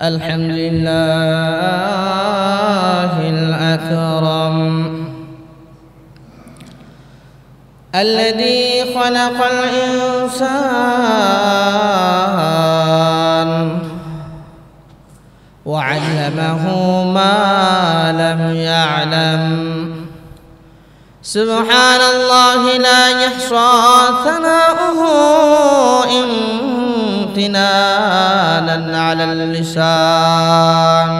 الحمد لله الأكرم الذي خلق الإنسان وعلمه ما لم يعلم. سبحان الله لا يحصى ثناؤه امتنانا على اللسان،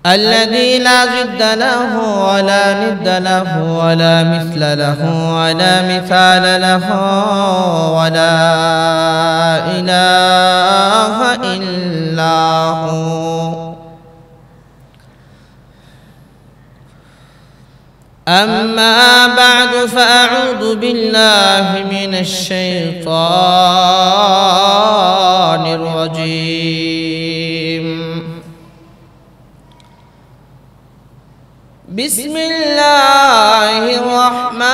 الذي لا ضد له ولا ند له ولا مثل له ولا مثال له ولا إله إلا هو. أما بعد فأعوذ بالله من الشيطان الرجيم. بسم الله الرحمن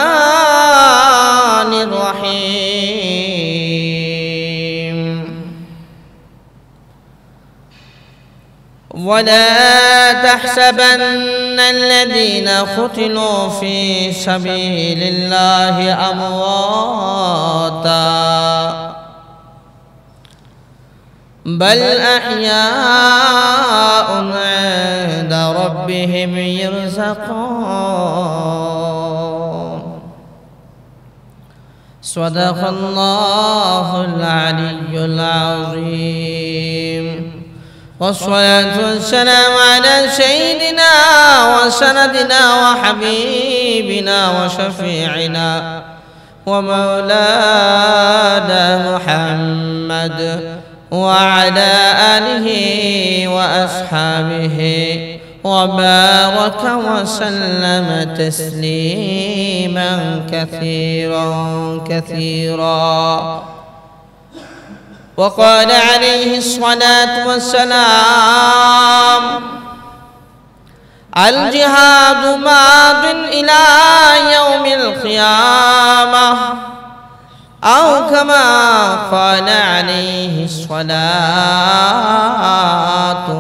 الرحيم. ولا تحسبن الذين قتلوا في سبيل الله أمواتا بل أحياء عند ربهم يرزقون. صدق الله العلي العظيم. والصلاة والسلام على سيدنا وسندنا وحبيبنا وشفيعنا ومولانا محمد وعلى آله وأصحابه وبارك وسلم تسليما كثيرا كثيرا. وقال عليه الصلاة والسلام: الجهاد ماض إلى يوم القيامة، أو كما قال عليه الصلاة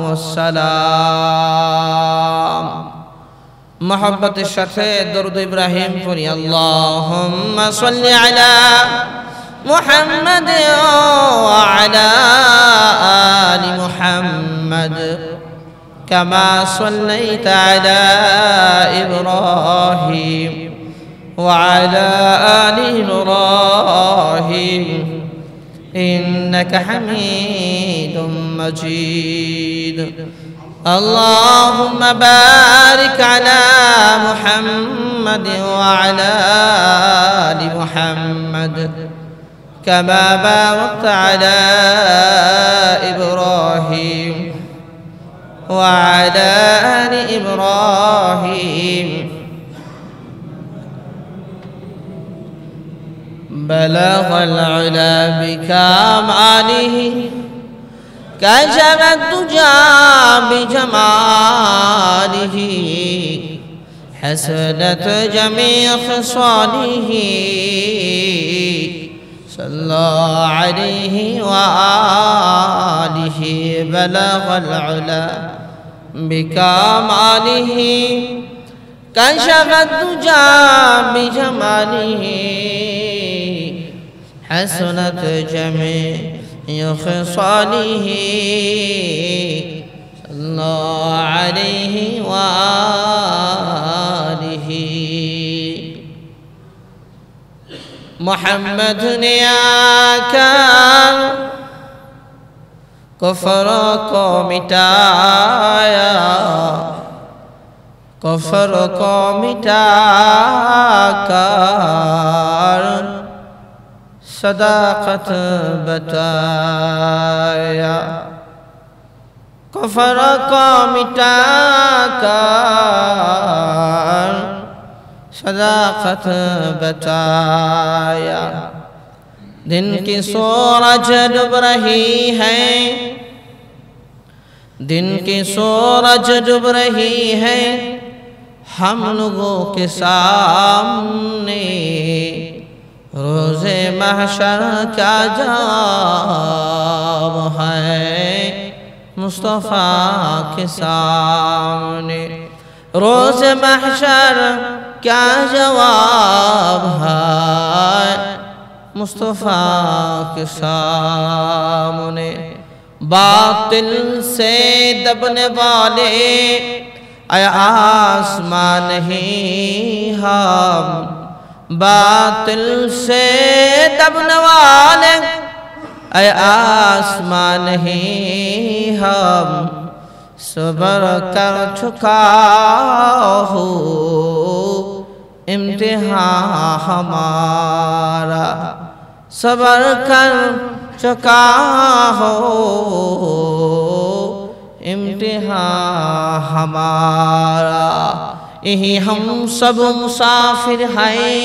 والسلام. محبة الشفيع درود إبراهيم فري اللهم صل على محمد وعلى آل محمد كما صليت على إبراهيم وعلى آل إبراهيم إنك حميد مجيد. اللهم بارك على محمد وعلى آل محمد كما باركت على إبراهيم وعلى آل إبراهيم. بلغ العلا بكماله كشف الدجى بجماله حسنت جميع خصاله صلى عليه وآله. بلغ العلا بكماله كشف الدجى بجماله حسنت جميع خصاله صلى عليه وآله. محمد नेयाका कुफ्र को मिटाया, कुफ्र को मिटाकर सदाकत बताया, कुफ्र को मिटाकर सदाकत बताया। दिन की सूरज डूब रही है, दिन की सूरज डूब रही है हम लोगों के सामने। रोज़े महशर क्या जवाब मुस्तफ़ा के सामने रोज़ महशर क्या जवाब है मुस्तफ़ा के सामने। बातिल से दबने वाले आसमान नहीं हम, बातिल से दबने वाले आसमान नहीं हम, सबर कर चुका हो इम्तिहान हमारा, सबर कर चुका हो इम्तिहान हमारा। यही हम सब मुसाफिर हैं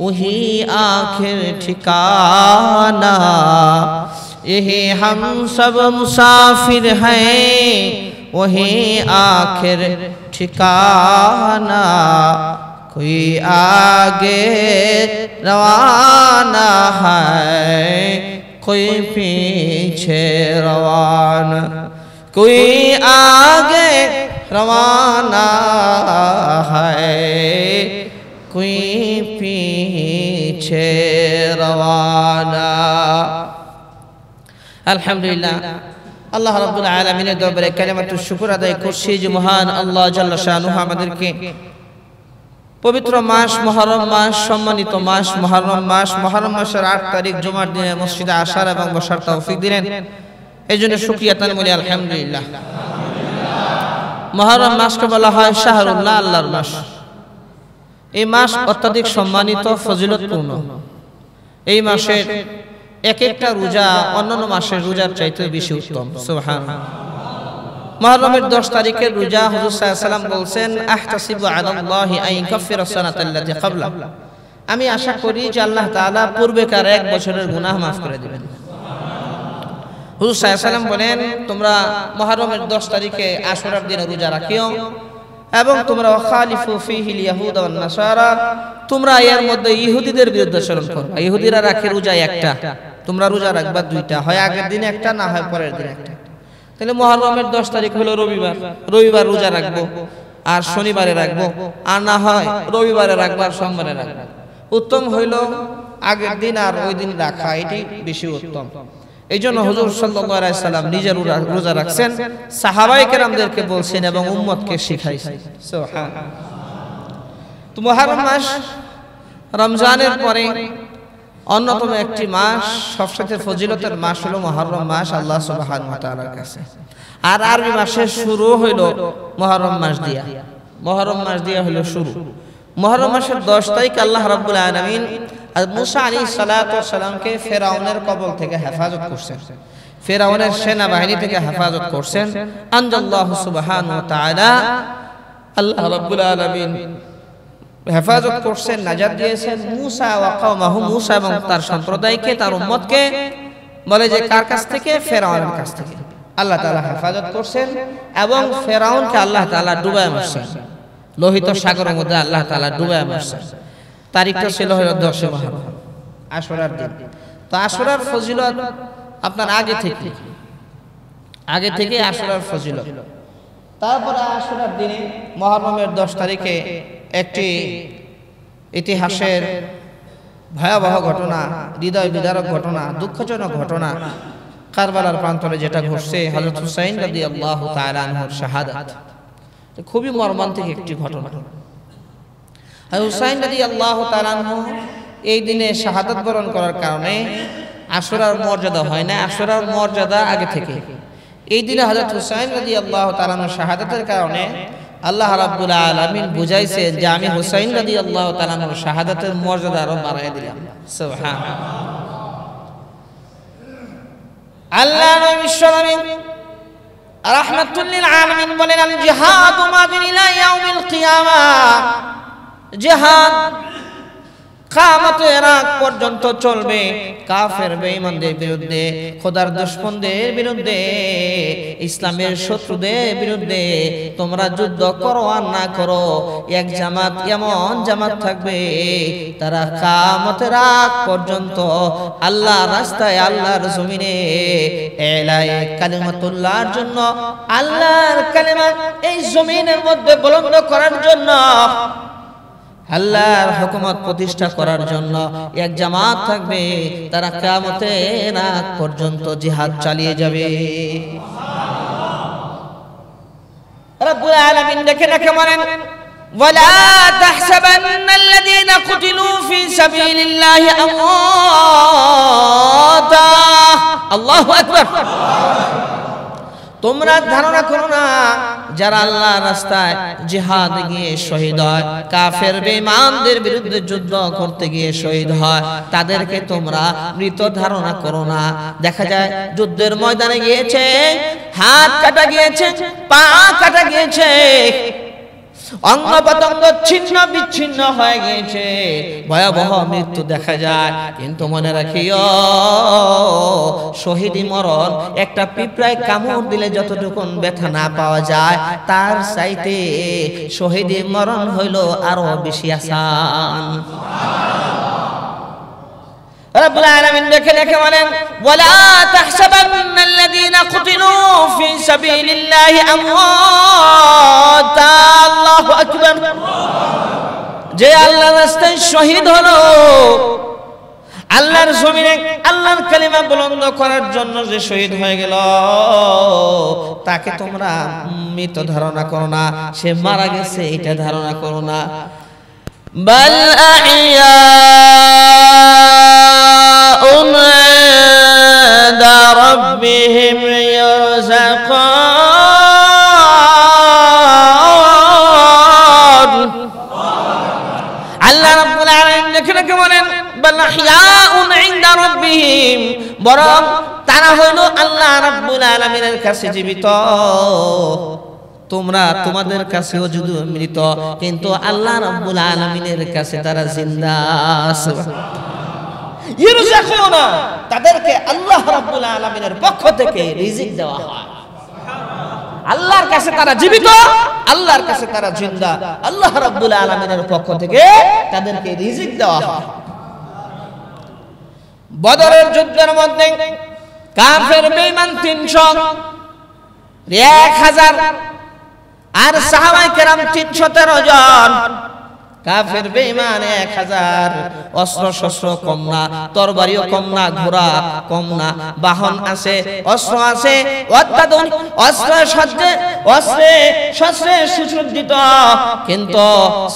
वही आखिर ठिकाना, यही हम सब मुसाफिर हैं वही आखिर ठिकाना। कोई आगे रवाना है कोई पीछे रवाना, कोई आगे रवाना है कोई पीछे रवाना। अल्हम्दुलिल्लाह আল্লাহ রাব্বুল আলামিনের দরবারে কালিমাতুশ শুকর আদায় করছি যে মহান আল্লাহ জাল্লা শানুহু আমাদেরকে পবিত্র মাস মুহররম মাস, সম্মানিত মাস মুহররম মাস, মুহররম মাসের 8 তারিখ জুমার দিনে মসজিদে আসার এবং বসার তৌফিক দিলেন। এইজন্য শুকরিয়া তান বলি আলহামদুলিল্লাহ। মুহররম মাসকে বলা হয় শাহরুল্লাহ, আল্লাহর মাস। এই মাস অত্যধিক সম্মানিত, ফজিলতপূর্ণ। এই মাসের এক একটা রোজা অন্যান্য মাসের রোজার চাইতে বেশি উত্তম। সুবহানাল্লাহ। মুহররমের 10 তারিখের রোজা হুজুর সাল্লাল্লাহু আলাইহি ওয়াসাল্লাম বলেন আহতাসিবু আলাল্লাহি আন ইয়াগফিরা সানাতাল্লাতী ক্বাবলা, আমি আশা করি যে আল্লাহ তাআলা পূর্বেকার 1 বছরের গুনাহ মাফ করে দিবেন। হুজুর সাল্লাল্লাহু আলাইহি ওয়াসাল্লাম বলেন তোমরা মুহররমের 10 তারিখে আশুরার দিনে রোজা রাখিও এবং তোমরা খালিফু ফীহিল ইয়াহুদা ওয়ান নাসারা, তোমরা এর মধ্যে ইহুদিদের বিরুদ্ধে আচরণ করো। ইহুদিরা রাখে রোজা একটা, তোমরা রোজা রাখবা দুইটা, হয় আগের দিনে একটা না হয় পরের দিনে একটা। তাহলে মুহররমের 10 তারিখ হলো রবিবার, রবিবার রোজা রাখবো আর শনিবারে রাখবো, আর না হয় রবিবারে রাখবো আর সোমবারে রাখবো। উত্তম হইল আগের দিন আর ওই দিন রাখা, এটি বেশি উত্তম। এইজন্য হুজুর সাল্লাল্লাহু আলাইহি সাল্লাম নিজে রোজা রাখছেন, সাহাবায়ে কেরামদেরকে বলছেন এবং উম্মতকে শিখাইছেন। সুবহানাল্লাহ। তো মুহররম মাস রমজানের পরে অন্যতম একটি মাস, সবচেয়ে ফজিলতের মাস হলো মুহররম মাস আল্লাহ সুবহানাহু ওয়া তাআলার কাছে। আর আরবি মাসের শুরু হইল মুহররম মাস দিয়া, মুহররম মাস দিয়া হলো শুরু। মুহররম মাসের 10 তারিখ আল্লাহ রাব্বুল আলামিন মুসা আলাইহিস সালাতু ওয়াস সালামকে ফিরআউনের কবল থেকে হেফাজত করছেন, ফিরআউনের সেনাবাহিনী থেকে হেফাজত করছেন। আনজাল্লাহু সুবহানাহু ওয়া তাআলা, আল্লাহ রাব্বুল আলামিন হেফাজত করছেন, নাজাত দিয়েছেন মুসা ওয়া কওমাহু, মুসা এবং তার সম্প্রদায়কে, তার উম্মতকে। বলে যে কার কাছ থেকে? ফিরআউনের কাছ থেকে আল্লাহ তাআলা হেফাজত করছেন এবং ফিরআউনকে আল্লাহ তাআলা ডুবায় মারছেন, লোহিত সাগরের মধ্যে আল্লাহ তাআলা ডুবায় মারছেন। তারিখটা ছিল হলো 10 মুহররম, আশুরার দিন। তো আশুরার ফজিলত আপনার আগে থেকে আশুরার ফজিলত। তারপরে আশুরার দিনে মুহররমের 10 তারিখে একটি ইতিহাসের ভয়াবহ ঘটনা, হৃদয় বিদারক ঘটনা, দুঃখজনক ঘটনা, কারবালার প্রান্তরে যেটা ঘটছে, হযরত হুসাইন রাদিয়াল্লাহু তাআলা আনহুর শাহাদাত। খুবই মর্মান্তিক একটি ঘটনা। হুসাইন রাদিয়াল্লাহু তাআলা আনহু এই দিনে শাহাদাত বরণ করার কারণে আশুরার মর্যাদা হয় না, আশুরার মর্যাদা আগে থেকে। এই দিনে হযরত হুসাইন রাদিয়াল্লাহু তাআলা আনহুর শাহাদাতের কারণে আল্লাহ রাব্বুল আলামিন বুঝাইছেন যে আমি হুসাইন রাদিয়াল্লাহু তাআলা আনহুর শাহাদাতের মর্যাদা আরো বাড়ায় দিলাম। সুবহানাল্লাহ। আল্লাহ বিশ্বনবী রাহমাতুল লিল আলামিন বলেন আল জিহাদু মাদিন ইলা ইয়াউমিল কিয়ামাহ, জিহাদ কিয়ামতের আগ পর্যন্ত চলবে। কাফের বেঈমানদের বিরুদ্ধে, খোদার দুশমনদের বিরুদ্ধে, ইসলামের শত্রুদের বিরুদ্ধে তোমরা যুদ্ধ করো আর না করো, এক জামাত এমন জামাত থাকবে তারা কিয়ামতের আগ পর্যন্ত আল্লাহর রাস্তায়, আল্লাহর জমিনে এলায়ে কালিমাতুল্লাহর জন্য, আল্লাহর কালিমা এই জমিনের মধ্যে বুলন্দ করার জন্য, আল্লাহর হুকুমত প্রতিষ্ঠা করার জন্য এক জামাত থাকবে, তারা কিয়ামতের আগ পর্যন্ত জিহাদ চালিয়ে যাবে। রব্বুল আলামিন দেখে বলেন, ওয়ালা তাহসাবান্নাল্লাযীনা কুতিলু ফী সাবিলিল্লাহি আমওয়াতা। আল্লাহু আকবার। তোমরা ধারণা করো না যারা আল্লাহর রাস্তায় জিহাদে গিয়ে শহীদ হয়, কাফের বেঈমানদের বিরুদ্ধে যুদ্ধ করতে গিয়ে শহীদ হয়, তাদেরকে তোমরা মৃত ধারণা করো না। দেখা যায় যুদ্ধের ময়দানে গিয়েছে, হাত কাটা গিয়েছে, পা কাটা গিয়েছে, অঙ্গ প্রত্যঙ্গ ছিন্ন বিচ্ছিন্ন হয়ে গিয়েছে, ভয়াবহ মৃত্যু দেখা যায়। কিন্তু মনে রাখিও, শহীদি মরণ একটা পিঁপড়ায় কামড় দিলে যতটুকু ব্যথা না পাওয়া যায়, তার চাইতে শহীদি মরণ হইল আরো বেশি আসান। রব্বুল আলামিন দেখে বলেন, ওয়ালা তাহসাবান্নাল্লাযীনা কুতিলু ফী সাবিলিল্লাহি আমওয়াতা। আল্লাহু আকবার। যে আল্লাহর রাস্তায় শহীদ হলো, আল্লাহর জমিনে আল্লাহর কালিমা বুলন্দ করার জন্য যে শহীদ হয়ে গেল, তাকে তোমরা মৃত ধারণা করো না, সে মারা গেছে এটা ধারণা করো না। বাল আহইয়াউন ইনদা রাব্বিহিম ইরযাকুন। আল্লাহ রাব্বুল আলামিন দেখে বলেন, বাল আহইয়াউন ইনদা রাব্বিহিম, বরং তারা হলো আল্লাহ রাব্বুল আলামিনের কাছে জীবিত। তোমরা তোমাদের কাছেও যদি মৃত, কিন্তু আল্লাহ রাব্বুল আলামিনের কাছে তারা জিন্দা। ইরযাকুনা, তাদেরকে আল্লাহ রাব্বুল আলামিনের পক্ষ থেকে রিজিক দেওয়া হয়। আল্লাহর কাছে তারা জীবিত, আল্লাহর কাছে তারা জিন্দা, আল্লাহ রাব্বুল আলামিনের পক্ষ থেকে তাদেরকে রিজিক দেওয়া হয়। বদরের যুদ্ধের মধ্যে কাফের বেঈমান 300, 1000, আর সাহাবায়ে কেরাম 313 জন। কাফের বেঈমান 1000, অস্ত্র শস্ত্র কম না, তরবারিও কম না, ঘোড়া কম না, বাহন আছে, অস্ত্র আছে, অত্যাধুনিক অস্ত্রে শস্ত্রে সুসজ্জিত। কিন্তু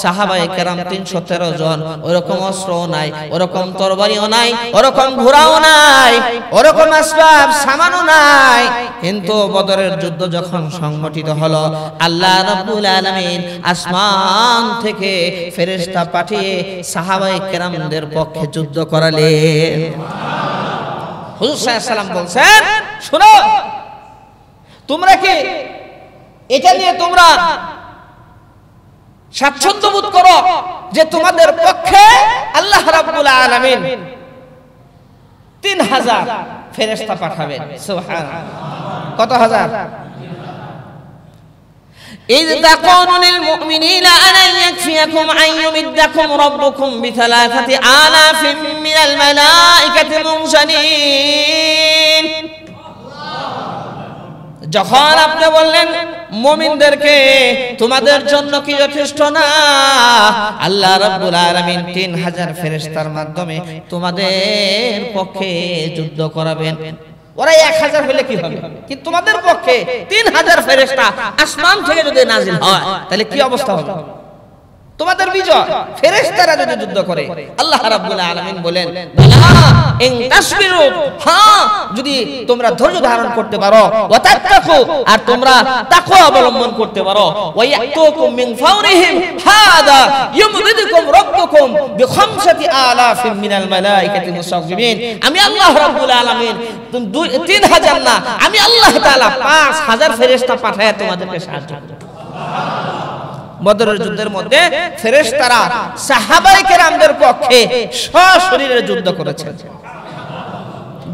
সাহাবায়ে কেরাম 313 জন, ওরকম অস্ত্রও নাই, ওরকম তরবারিও নাই, ওরকম ঘোড়াও নাই, ওরকম আসবাব সামানও নাই। কিন্তু বদরের যুদ্ধ যখন সংগঠিত হলো, আল্লাহ রাব্বুল আলামিন আসমান থেকে ফেরেশতা পাঠিয়ে সাহাবায়ে কেরামদের পক্ষে যুদ্ধ করালেন। হুজুর সাল্লাল্লাহু আলাইহি ওয়াসাল্লাম বলছেন, শুনো, তোমরা কি এটা নিয়ে তোমরা স্বাচ্ছন্দ্য বোধ করো যে তোমাদের পক্ষে আল্লাহ রাব্বুল আলামিন 3000 ফেরেশতা পাঠাবেন? সুবহানাল্লাহ। কত হাজার? إذ تقول للمؤمنين ألن يكفيكم أن يمدكم ربكم ب3 آلاف من الملائكة منزلين। যখন আপনি বললেন মুমিনদেরকে, তোমাদের জন্য কি যথেষ্ট না আল্লাহ রাব্বুল আলামিন 3000 ফেরেশতার মাধ্যমে তোমাদের পক্ষে যুদ্ধ করাবেন? ওরা 1000 হলে কি হবে, কিন্তু তোমাদের পক্ষে 3000 ফেরেশতা আসমান থেকে যদি নাজিল হয়, তাহলে কি অবস্থা হবে? তোমাদের বিজয়। ফেরেশতারা যদি যুদ্ধ করে, আল্লাহ রাব্বুল আলামিন বলেন, বালা ইন তাসবিরু, হ্যাঁ, যদি তোমরা ধৈর্য ধারণ করতে পারো, ওয়া তাত্তাকু, আর তোমরা তাকওয়া অবলম্বন করতে পারো, ওয়া ইয়াতুকুম মিন ফাওরিহিম হাদা ইউমদিদুকুম রাব্বুকুম বি5 আলাফিন মিনাল মালাইকাতি মুসাওয়িমিন। আমি আল্লাহ রাব্বুল আলামিন 3000 না, আমি আল্লাহ তাআলা 5000 ফেরেশতা পাঠায় তোমাদেরকে সাহায্য করব। বদরের যুদ্ধের মধ্যে ফেরেশতারা সাহাবায়ে কেরামদের পক্ষে সশরীরে যুদ্ধ করেছেন।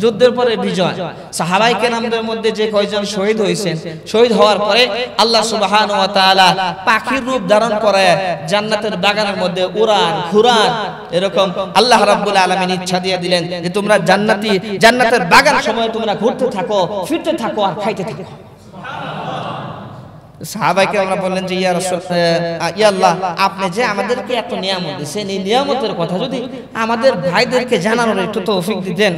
যুদ্ধের পরে বিজয়। সাহাবায়ে কেরামদের মধ্যে যে কয়জন শহীদ হয়েছেন, শহীদ হওয়ার পরে আল্লাহ সুবহানাহু ওয়া তাআলা পাখির রূপ ধারণ করে জান্নাতের বাগানের মধ্যে উড়ান ঘুরান, এরকম আল্লাহ রাব্বুল আলামিন ইচ্ছা দিয়ে দিলেন যে তোমরা জান্নাতের বাগান সময় তোমরা ঘুরতে থাকো, ফিরতে থাকো আর খাইতে থাকো। সাহাবায়ে কেরামরা বললেন যে ইয়া রাসূল, ইয়া আল্লাহ, আপনি যে আমাদেরকে এত নিয়ামত দিয়েছেন, এই নিয়ামতের কথা যদি আমাদের ভাইদেরকে জানানোর একটু তৌফিক দিতেন,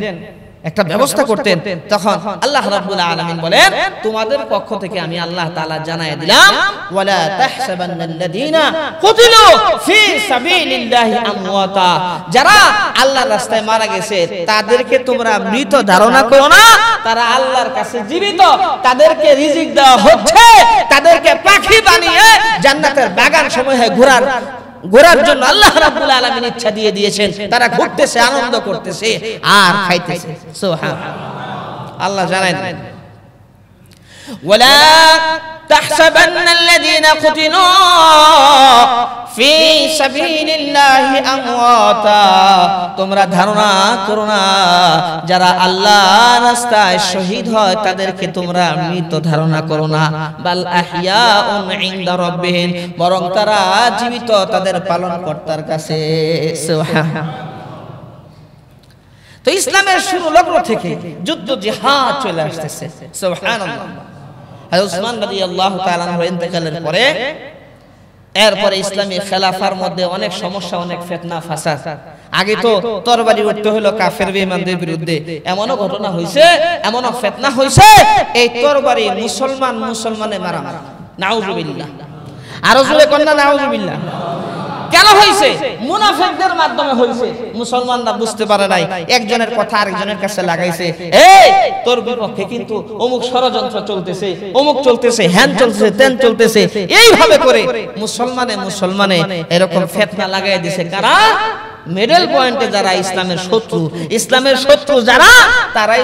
একটা ব্যবস্থা করতেন। তখন আল্লাহ রাব্বুল আলামিন বলেন, তোমাদের পক্ষ থেকে আমি আল্লাহ তাআলা জানায় দিলাম, ওয়ালা তাহসাবান্নাল্লাযীনা কুতিলু ফি সাবিলিল্লাহি আমওয়াতা, যারা আল্লাহর রাস্তায় মারা গেছে তাদেরকে তোমরা মৃত ধারণা করো না, তারা আল্লাহর কাছে জীবিত, তাদেরকে রিজিক দেওয়া হচ্ছে, তাদেরকে পাখি বানিয়ে জান্নাতের বাগান সমূহে ঘোরার জন্য আল্লাহ রাব্বুল আলামিন ইচ্ছা দিয়ে দিয়েছেন। তারা ঘুরতেছে, আনন্দ করতেছে আর খাইতেছে। সুবহানাল্লাহ। আল্লাহ জানায় দেন, ওয়ালা তাহসাবান্নাল্লাযীনা কুতিলু ফি সাবিলিল্লাহি আমওয়াতা, তোমরা ধারণা করো না যারা আল্লাহর রাস্তায় শহীদ হয় তাদেরকে তোমরা মৃত ধারণা করো না, বাল আহইয়াউন ইনদা রাব্বিহিম, বরং তারা জীবিত তাদের পালনকর্তার কাছে। সুবহানাল্লাহ। তো ইসলামের শুরু লগ্ন থেকে যুদ্ধ জিহাদ চলে আসতেছে। সুবহানাল্লাহ। হযরত উসমান রাদিয়াল্লাহু তাআলা আনহু ইন্তেকালের পরে এরপরে ইসলামী খেলাফার মধ্যে অনেক সমস্যা, অনেক ফিতনা ফাসাদ। আগে তো তরবারি উঠতে হলো কাফের বেঈমানদের বিরুদ্ধে, এমনও ঘটনা হইছে, এমনও ফিতনা হইছে, এই তরবারি মুসলমানে মারা। নাউজুবিল্লাহ। আরো জোরে কন্না নাউজুবিল্লাহ। কেন হইছে? মুনাফিকদের মাধ্যমে হইছে। মুসলমানরা বুঝতে পারে নাই, একজনের কথা আরেকজনের কাছে লাগাইছে, এই তোর বিপক্ষে কিন্তু অমুক ষড়যন্ত্র চলতেছে, অমুক চলতেছে, হ্যান চলতেছে, তেন চলতেছে, এইভাবে করে মুসলমানে এরকম ফিতনা লাগাই দিছে। কারা? মিডল পয়েন্টে যারা ইসলামের শত্রু যারা, তারাই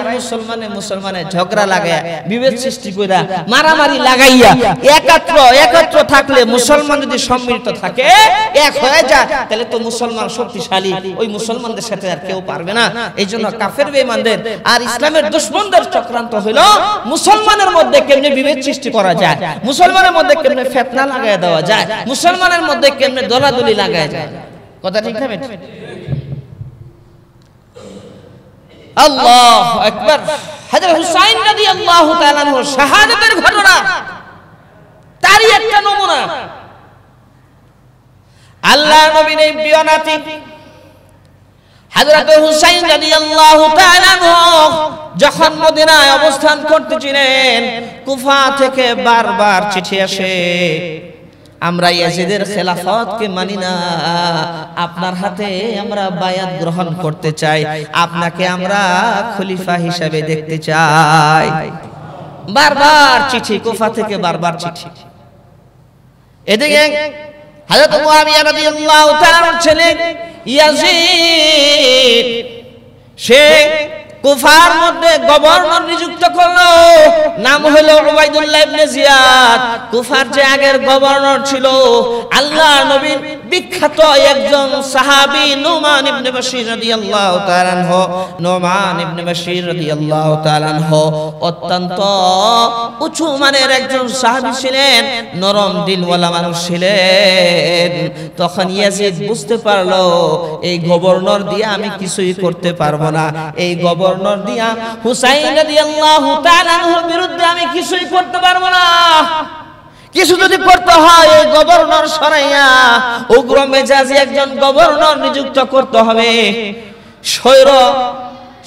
মুসলমানে ঝগড়া লাগায়, বিভেদ সৃষ্টি কইরা, মারামারি লাগাইয়া, একত্র থাকলে মুসলমান যদি সম্মিলিত থাকে, এক হয়ে যায়, তাহলে তো মুসলমান শক্তিশালী, ওই মুসলমানদের সাথে আর কেউ পারবে না। এই জন্য কাফের বেঈমানদের আর ইসলামের দুশমনদের চক্রান্ত হলো মুসলমানের মধ্যে কেমনে বিভেদ সৃষ্টি করা যায়, মুসলমানের মধ্যে কেমনে ফিতনা লাগায় দেওয়া যায়, মুসলমানের মধ্যে কেমনে দলাদলি লাগায় যায়। কথা ঠিক না? আল্লাহু আকবার। হযরত হুসাইন রাদিয়াল্লাহু তাআলা আনহুর শাহাদাতের ঘটনা তারই একটা নমুনা। আল্লাহর নবীর এই প্রিয় নাতি হযরত হুসাইন রাদিয়াল্লাহু তাআলা আনহু যখন মদিনায় অবস্থান করতেছিলেন, কুফা থেকে বারবার চিঠি আসে, আমরা ইয়াজিদের খেলাফতকে মানি না, আপনার হাতে আমরা বায়াত গ্রহণ করতে চাই, আপনাকে আমরা খলিফা হিসেবে দেখতে চাই। বারবার চিঠি, কুফা থেকে বারবার চিঠি। এদিকে হযরত মুআবিয়া রাদিয়াল্লাহু তাআলার ছেলে ইয়াজিদ, সে কুফার মধ্যে গভর্নর নিযুক্ত করলো, নাম হলো উবাইদুল্লাহ ইবনে জিয়াদ। কুফার যে আগের গভর্নর ছিল, আল্লাহর নবীর বিখ্যাত একজন সাহাবী নুমান ইবনে বাশীর রাদিয়াল্লাহু তাআলা আনহু, নুমান ইবনে বাশীর রাদিয়াল্লাহু তাআলা আনহু অত্যন্ত উঁচু মানের একজন সাহাবী ছিলেন, নরম দিলওয়ালা মানুষ ছিলেন। তখন ইয়াজিদ বুঝতে পারলো, এই গভর্নর দিয়ে আমি কিছুই করতে পারবো না, এই গভর্নর দিয়া হুসাইন রাদিয়াল্লাহু তাআলা আনহুর বিরুদ্ধে আমি কিছুই করতে পারবো না। কিছু যদি করতে হয়, এই গভর্নর সরাইয়া উগ্র মেজাজি একজন গভর্নর নিযুক্ত করতে হবে,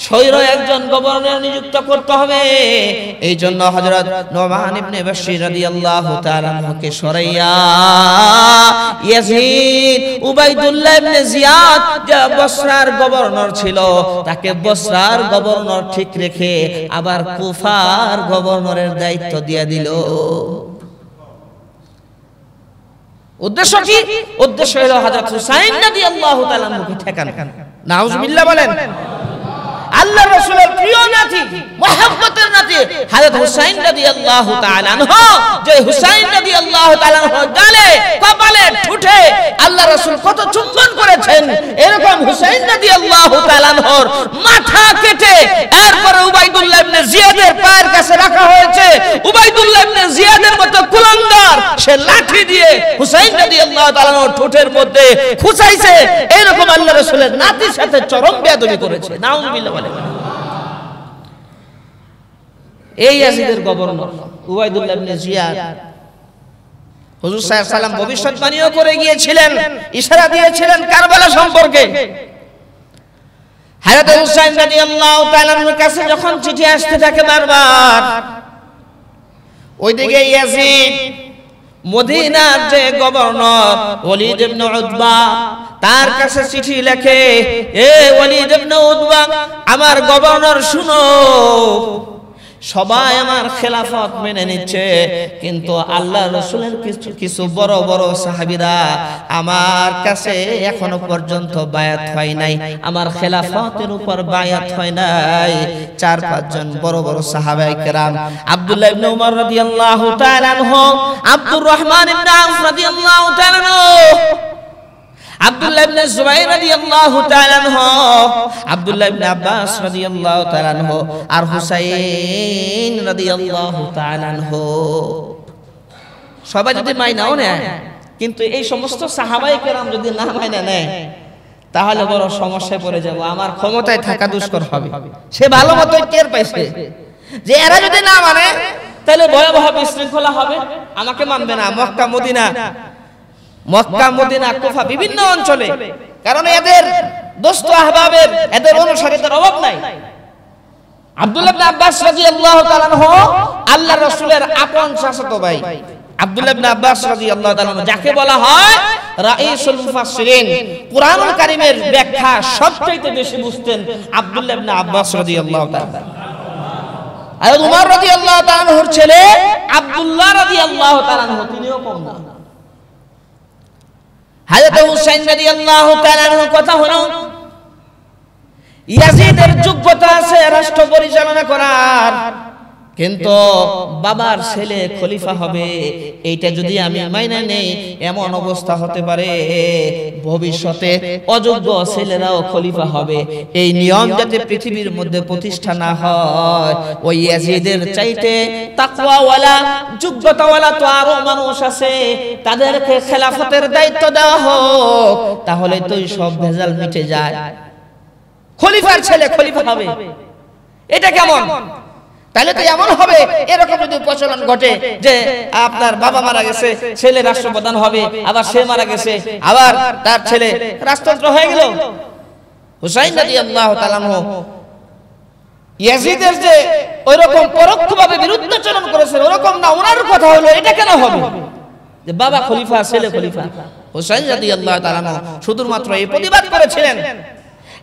স্বৈর একজন গভর্নর নিযুক্ত করতে হবে। এই জন্য হযরত নুমান ইবনে বাশীর রাদিয়াল্লাহু তাআলা আনহুকে সরাইয়া ইয়াজিদ উবাইদুল্লাহ ইবনে জিয়াদ, যে বসরার গভর্নর ছিল, তাকে বসরার গভর্নর ঠিক রেখে আবার কুফার গভর্নরের দায়িত্ব দিয়ে দিল। উদ্দেশ্য কি? উদ্দেশ্য হলো হযরত হুসাইন রাদিয়াল্লাহু তাআলা আনহুকে ঠেকানো। নাউজুবিল্লাহ বলেন। আল্লাহ রাসূলের প্রিয় নাতি, মুহাব্বতের নাতি হযরত হুসাইন রাদিয়াল্লাহু তাআলা আনহু, যে হুসাইন রাদিয়াল্লাহু তাআলা আনহু গালে, কপালে, ঠোঁটে আল্লাহ রাসূল কত চুম্বন করেছেন, এরকম হুসাইন রাদিয়াল্লাহু তাআলা আনহুর মাথা কেটে এরপরে উবাইদুল্লাহ ইবনে জিয়াদের পায়ের কাছে রাখা হয়েছে। উবাইদুল্লাহ ইবনে জিয়াদের মতো কুলাঙ্গার সে লাঠি দিয়ে হুসাইন রাদিয়াল্লাহু তাআলা আনহুর ঠোঁটের মধ্যে খুঁচাইছে। এরকম আল্লাহ রাসূলের নাতির সাথে চরম বেয়াদবি করেছে। নাউযুবিল্লাহ বলে। এই ইয়াজিদের গভর্নর উবাইদুল্লাহ ইবনে জিয়াদ হুজুর সাল্লাল্লাহু আলাইহি ওয়াসাল্লাম ভবিষ্যৎবাণীও করে গিয়েছিলেন, ইশারা দিয়েছিলেন কারবালা সম্পর্কে। হযরত হুসাইন রাদিয়াল্লাহু তাআলা এর কাছে যখন চিঠি আসতে থাকে বারবার, ওইদিকে ইয়াজিদ মদিনার যে গভর্নর ওলীদ ইবনে উতবা তার কাছে চিঠি লেখে, এ ওলীদ ইবনে উতবা, আমার গভর্নর শুনো, সবাই আমার খেলাফত মেনে নিচ্ছে, কিন্তু আল্লাহ রাসূলের কিছু বড় বড় সাহাবীরা আমার কাছে এখনো পর্যন্ত বায়াত হয় নাই, আমার খেলাফতের উপর বায়াত হয় নাই। 4-5 জন বড় বড় সাহাবায়ে কেরাম, আব্দুল্লাহ ইবনে উমর রাদিয়াল্লাহু তাআলা আনহু, আব্দুর রহমান ইবনে আউফ রাদিয়াল্লাহু তাআলা আনহু, আব্দুল্লাহ ইবনে জুবাইর রাদিয়াল্লাহু তাআলা আনহু, আব্দুল্লাহ ইবনে আব্বাস রাদিয়াল্লাহু তাআলা আনহু, আর হুসাইন রাদিয়াল্লাহু তাআলা আনহু। সবাই যদি মাইনাও নেয়, কিন্তু এই সমস্ত সাহাবায়ে কেরাম যদি না মাইনা নেয়, তাহলে বড় সমস্যায় পড়ে যাব, আমার ক্ষমতায় থাকা দুষ্কর হবে। সে ভালো মতোই টের পাইছে যে এরা যদি না মানে তাহলে ভয়াবহ বিশৃঙ্খলা হবে, আমাকে মানবে না। মক্কা মদিনা কুফা বিভিন্ন অঞ্চলে, কারণ এদের দোস্ত আহবাবের, এদের অনুসারীদের অভাব নাই। আব্দুল্লাহ ইবনে আব্বাস রাদিয়াল্লাহু তাআলা আনহু আল্লাহর রাসূলের আপন চাচাতো ভাই। আব্দুল্লাহ ইবনে আব্বাস রাদিয়াল্লাহু তাআলা আনহু যাকে বলা হয় রাইসুল মুফাসসিরিন, কুরআনুল কারীমের ব্যাখ্যা সবচেয়ে বেশি বুঝতেন আব্দুল্লাহ ইবনে আব্বাস রাদিয়াল্লাহু তাআলা। আর উমর রাদিয়াল্লাহু তাআলা আনহুর ছেলে আব্দুল্লাহ রাদিয়াল্লাহু তাআলা আনহু তিনিও কম না। হযরত হুসাইন রাদিয়াল্লাহু তাআলা আনহুর কথা হলো, ইয়াজিদের যোগ্যতা আছে রাষ্ট্র পরিচালনা করার, কিন্তু বাবার ছেলে খলিফা হবে এইটা যদি আমি মাইনা নেই, এমন অবস্থা হতে পারে ভবিষ্যতে অযোগ্য ছেলেরাও খলিফা হবে। এই নিয়ম যাতে পৃথিবীর মধ্যে প্রতিষ্ঠা না হয়, ওই ইয়াজিদের চাইতে তাকওয়াওয়ালা, যোগ্যতাওয়ালা তো আরো মানুষ আছে, তাদেরকে খেলাফতের দায়িত্ব দেওয়া হোক, তাহলে তো সব ভেজাল মিটে যায়। খলিফার ছেলে খলিফা হবে, এটা কেমন? তাহলে তো এমন হবে, এরকম যদি প্রচলন ঘটে যে আপনার বাবা মারা গেছে, ছেলে রাষ্ট্রপ্রধান হবে, আবার সে মারা গেছে, আবার তার ছেলে রাষ্ট্রযন্ত্র হয়ে গেল। হুসাইন রাদিয়াল্লাহু তাআলা আনহু ইয়াজিদের যে ওইরকম পরোক্ষভাবে বিরুদ্ধাচরণ করেছেন, ওরকম না, ওনার কথা হলো এটা কেন হবে যে বাবা খলিফা ছেলে খলিফা? হুসাইন রাদিয়াল্লাহু তাআলা আনহু শুধুমাত্র এই প্রতিবাদ করেছিলেন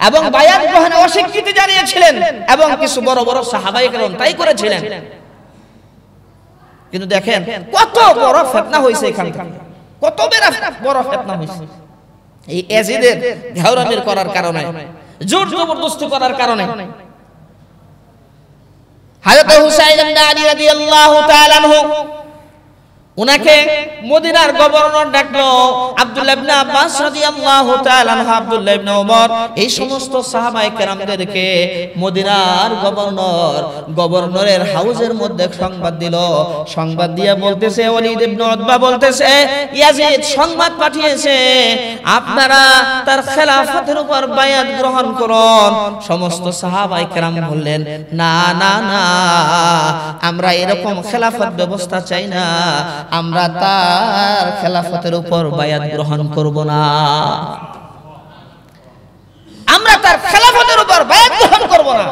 এবং বায়াত গ্রহণে অস্বীকৃতি জানিয়েছিলেন, এবং কিছু বড় বড় সাহাবায়ে কেরাম তাই করেছিলেন। কিন্তু দেখেন কত বড় ফিতনা হইছে এখান থেকে, কত বড় ফিতনা হইছে এই ইয়াজিদের ঘাওরামির করার কারণে, জোর জবরদস্তি করার কারণে। হযরত হুসাইন ইবনে আলী রাদিয়াল্লাহু তাআলা আনহু উনাকে মদিনার গভর্নর ডাকলো। আব্দুল্লাহ ইবনে আব্বাস রাদিয়াল্লাহু তাআলা আনহু, আব্দুল্লাহ ইবনে ওমর, এই সমস্ত সাহাবায়ে কেরামদেরকে মদিনার গভর্নরের হাউজের মধ্যে সংবাদ দিল। সংবাদ দিয়ে বলতেছে, ওলীদ ইবনে উতবা বলতেছে, ইয়াজিদ সংবাদ পাঠিয়েছে আপনারা তার খেলাফতের উপর বায়াত গ্রহণ করুন। সমস্ত সাহাবায়ে কেরাম বললেন, না না না, আমরা এরকম খেলাফত ব্যবস্থা চাই না, আমরা তার খেলাফতের উপর বায়াত গ্রহণ করব না, আমরা তার খেলাফতের উপর বায়াত গ্রহণ করব না।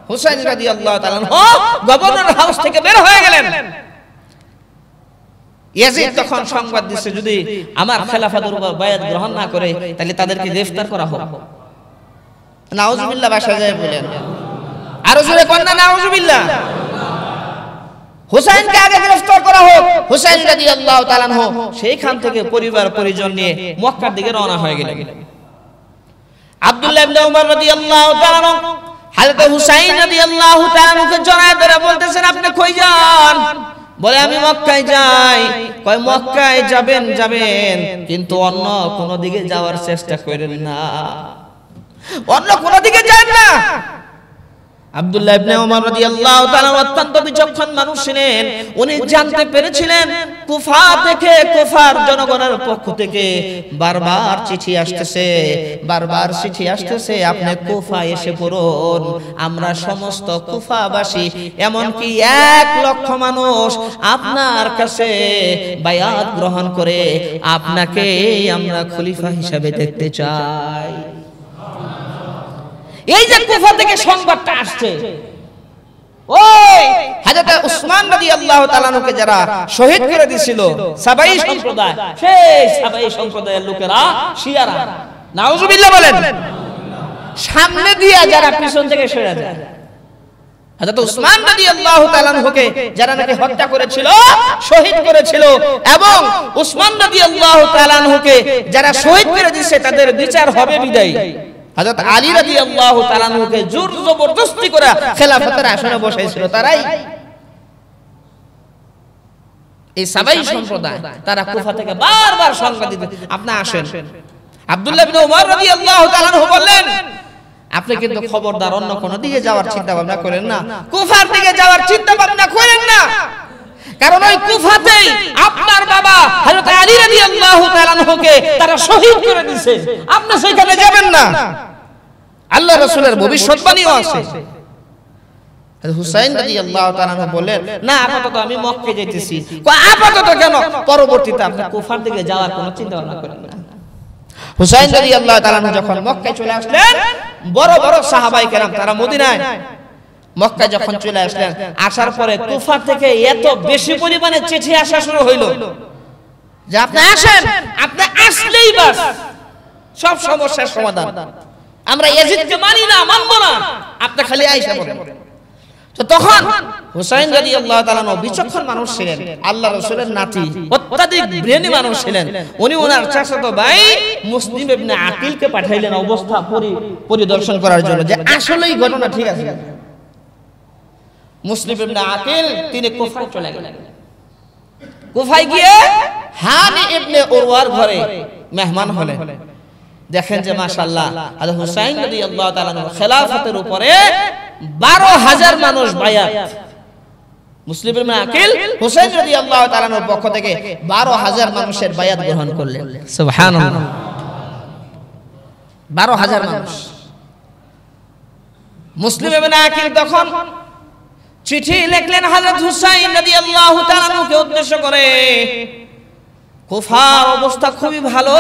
হুসাইন রাদিয়াল্লাহু তাআলা আনহু গভর্নর হাউস থেকে বের হয়ে গেলেন। ইয়াজিদ তখন সংবাদ দিচ্ছে, যদি আমার খেলাফতের উপর বায়াত গ্রহণ না করে তাহলে তাদেরকে গ্রেফতার করা হোক। নাউজুবিল্লাহ বাসা যায় বলেন, আরো জোরে কোন না নাউজুবিল্লাহ। হুসাইনকে আগে গ্রেফতার করা হোক। হুসাইন রাদিয়াল্লাহু তাআলা আনহু সেইখান থেকে পরিবার পরিজন নিয়ে মক্কার দিকে রওনা হয়ে গেলেন। আব্দুল্লাহ ইবনে উমর রাদিয়াল্লাহু তাআলা আনহু হযরত হুসাইন রাদিয়াল্লাহু তাআলা কে জড়ায় ধরে বলতেছেন আপনি কই যান? বলে আমি মক্কায় যাই। কয় মক্কায় যাবেন কিন্তু অন্য কোন দিকে যাওয়ার চেষ্টা করেন না, অন্য কোন দিকে যান না। আব্দুল্লাহ ইবনে ওমর রাদিয়াল্লাহু তাআলা অত্যন্ত বিচক্ষণ মানুষ ছিলেন। উনি জানতে পেরেছিলেন কুফা থেকে, কুফার জনগণের পক্ষ থেকে বারবার চিঠি আসতেছে, আপনি কুফা এসে পড়ুন। আমরা সমস্ত কুফাবাসী এমনকি 1 লক্ষ মানুষ আপনার কাছে বায়াত গ্রহণ করে আপনাকে আমরা খলিফা হিসেবে দেখতে চাই। এই যে কুফা থেকে সংবাদটা আসছে, ওই হযরত উসমান রাদিয়াল্লাহু তাআলা কে যারা শহীদ করে দিয়েছিল সাবাই সম্প্রদায়, সেই সাবাই সম্প্রদায়ের লোকেরা শিয়ারা, নাউজুবিল্লাহ বলেন, সামনে দিয়া যারা পিছন থেকে সরে যায়। হযরত উসমান রাদিয়াল্লাহু তাআলা কে যারা নাকি হত্যা করেছিল, শহীদ করেছিল, এবং উসমান রাদিয়াল্লাহু তাআলা কে যারা শহীদ করে দিয়েছে তাদের বিচার হবে বিদায়ী। হযরত আলী রাদিয়াল্লাহু তাআলা কে জোর জবরদস্তি করে খেলাফতের আসনে বসাইছিল তারাই। এই সাবাই সম্প্রদায় তারা কুফা থেকে বারবার সংবাদ দিত আপনি আসেন। আব্দুল্লাহ ইবনে ওমর রাদিয়াল্লাহু তাআলা বললেন আপনি কিন্তু খবরদার অন্য কোন দিকে যাওয়ার চিন্তা ভাবনা করেন না, কুফার দিকে যাওয়ার চিন্তা ভাবনা করেন না, কারণ ওই কুফাতেই আপনার বাবা হযরত আলী রাদিয়াল্লাহু তাআলা কে তারা শহীদ করে দিয়েছে, আপনি সেখানে যাবেন না। আল্লাহ রাসূলের ভবিষ্যৎবাণীও আছে। হুসাইন রাদিয়াল্লাহু তাআলা বললেন না আপাতত আমি মক্কা যাইতেছি। কয় আপাতত কেন? পরবর্তীতে আপনি কুফার দিকে যাওয়ার কোনো চিন্তা ভাবনা করেন না। হুসাইন রাদিয়াল্লাহু তাআলা যখন মক্কায় চলে আসলেন, বড় বড় সাহাবায়ে কেরাম তারা মদিনায় মক্কা যখন চলে আসলেন, আসার পরে কুফা থেকে এত বেশি পরিমাণে চিঠি আসা শুরু হইল যে আপনি আসেন, আপনি আসলেই বাস সব সমস্যার সমাধান, আমরা ইয়াজিদকে মানি না, মানব না, আপনি খালি আইসা বলেন। তো তখন হুসাইন রাদিয়াল্লাহু তাআলা বিচক্ষণ মানুষ ছিলেন, আল্লাহ রাসূলের নাতি, অত্যাধিক ব্রেনি মানুষ ছিলেন। উনি ওনার চাচাতো ভাই মুসলিম ইবনে আকিলকে পাঠাইলেন অবস্থা পরিদর্শন করার জন্য যে আসলেই ঘটনা ঠিক আছে। মুসলিম ইবনে আকিল তিনি কুফায় চলে গেলেন। কুফায় গিয়ে হানি ইবনে উরওয়ার ঘরে মেহমান হলেন। দেখেন যে মাশাআল্লাহ হযরত হুসাইন রাদিয়াল্লাহু তাআলা খেলাফতের উপরে 12000 মানুষ বায়াত, মুসলিম ইবনে আকিল হুসাইন রাদিয়াল্লাহু তাআলার পক্ষ থেকে 12000 মানুষের বায়াত গ্রহণ করলেন। সুবহানাল্লাহ, 12000 মানুষ। মুসলিম ইবনে আকিল তখন চিঠি লিখলেন হযরত হুসাইন রাদিয়াল্লাহু তাআলা কে উদ্দেশ্য করে, কুফার অবস্থা খুবই ভালো,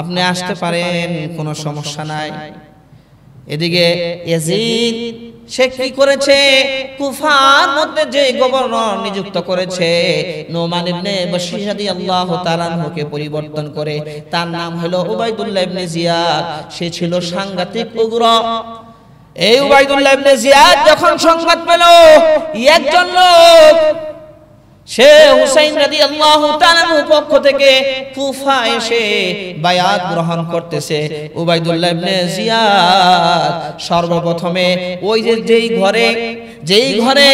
আপনি আসতে পারেন, কোনো সমস্যা নাই। এদিকে ইয়াজিদ সে কি করেছে, কুফার মধ্যে যে গভর্নর নিযুক্ত করেছে নোমান ইবনে বশীর রাদিয়াল্লাহু তাআলা কে পরিবর্তন করে তার নাম হলো উবাইদুল্লাহ ইবনে জিয়াদ। সে ছিল সাংঘাতিক উগ্র। এই উবাইদুল্লাহ ইবনে জিয়াদ যখন সংবাদ পেল একজন লোক সে হুসাইন রাদিয়াল্লাহু তাআলার পক্ষ থেকে কুফা এসে বায়াত গ্রহণ করতেছে, উবাইদুল্লাহ ইবনে জিয়াদ সর্বপ্রথমে ওই যেই ঘরে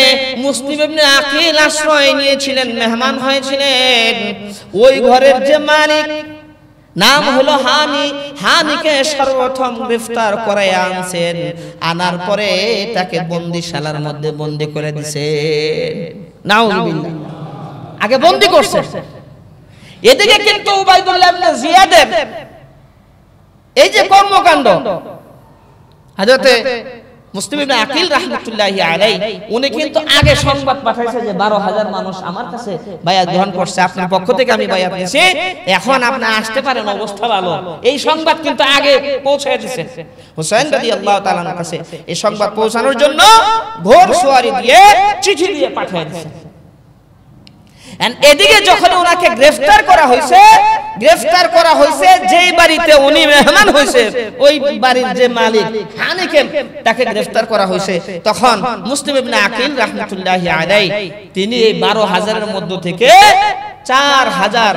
মুসলিম ইবনে আকিল আশ্রয় নিয়েছিলেন, মেহমান হয়েছিলেন, ওই ঘরের যে মালিক নাম হলো হানিকে সর্বপ্রথম গ্রেফতার করে আনছেন। আনার পরে তাকে বন্দিশালার মধ্যে বন্দী করে দিয়েছেন। নাউজুবিল্লাহ, আগে বন্দী করছে। এদিকে কিন্তু উবাইদুল্লাহ ইবনে জিয়াদের এই যে কর্মকাণ্ড, হযরতে মুসলিম ইবনে আকিল রাহমাতুল্লাহি আলাইহি উনি কিন্তু আগে সংবাদ পাঠাইছে যে 12000 মানুষ আমার কাছে বায়াত গ্রহণ করছে, আপনার পক্ষ থেকে আমি বায়াত নিয়েছি, এখন আপনি আসতে পারেন, অবস্থা ভালো। এই সংবাদ কিন্তু আগে পৌঁছায় দিয়েছে হুসাইন রাদিয়াল্লাহু তাআলার কাছে। এই সংবাদ পৌঁছানোর জন্য ঘোর সওয়ারি দিয়ে চিঠি দিয়ে পাঠিয়ে দিয়েছে। এদিকে যখন ওনাকে গ্রেফতার করা হয়েছে যেই বাড়িতে উনি মেহমান হয়েছে, ওই বাড়ির যে মালিক হানিকে তাকে গ্রেফতার করা হয়েছে, তখন মুসলিম ইবনে আকিল রাহমাতুল্লাহি আলাইহি তিনি এই 12000 এর মধ্য থেকে 4000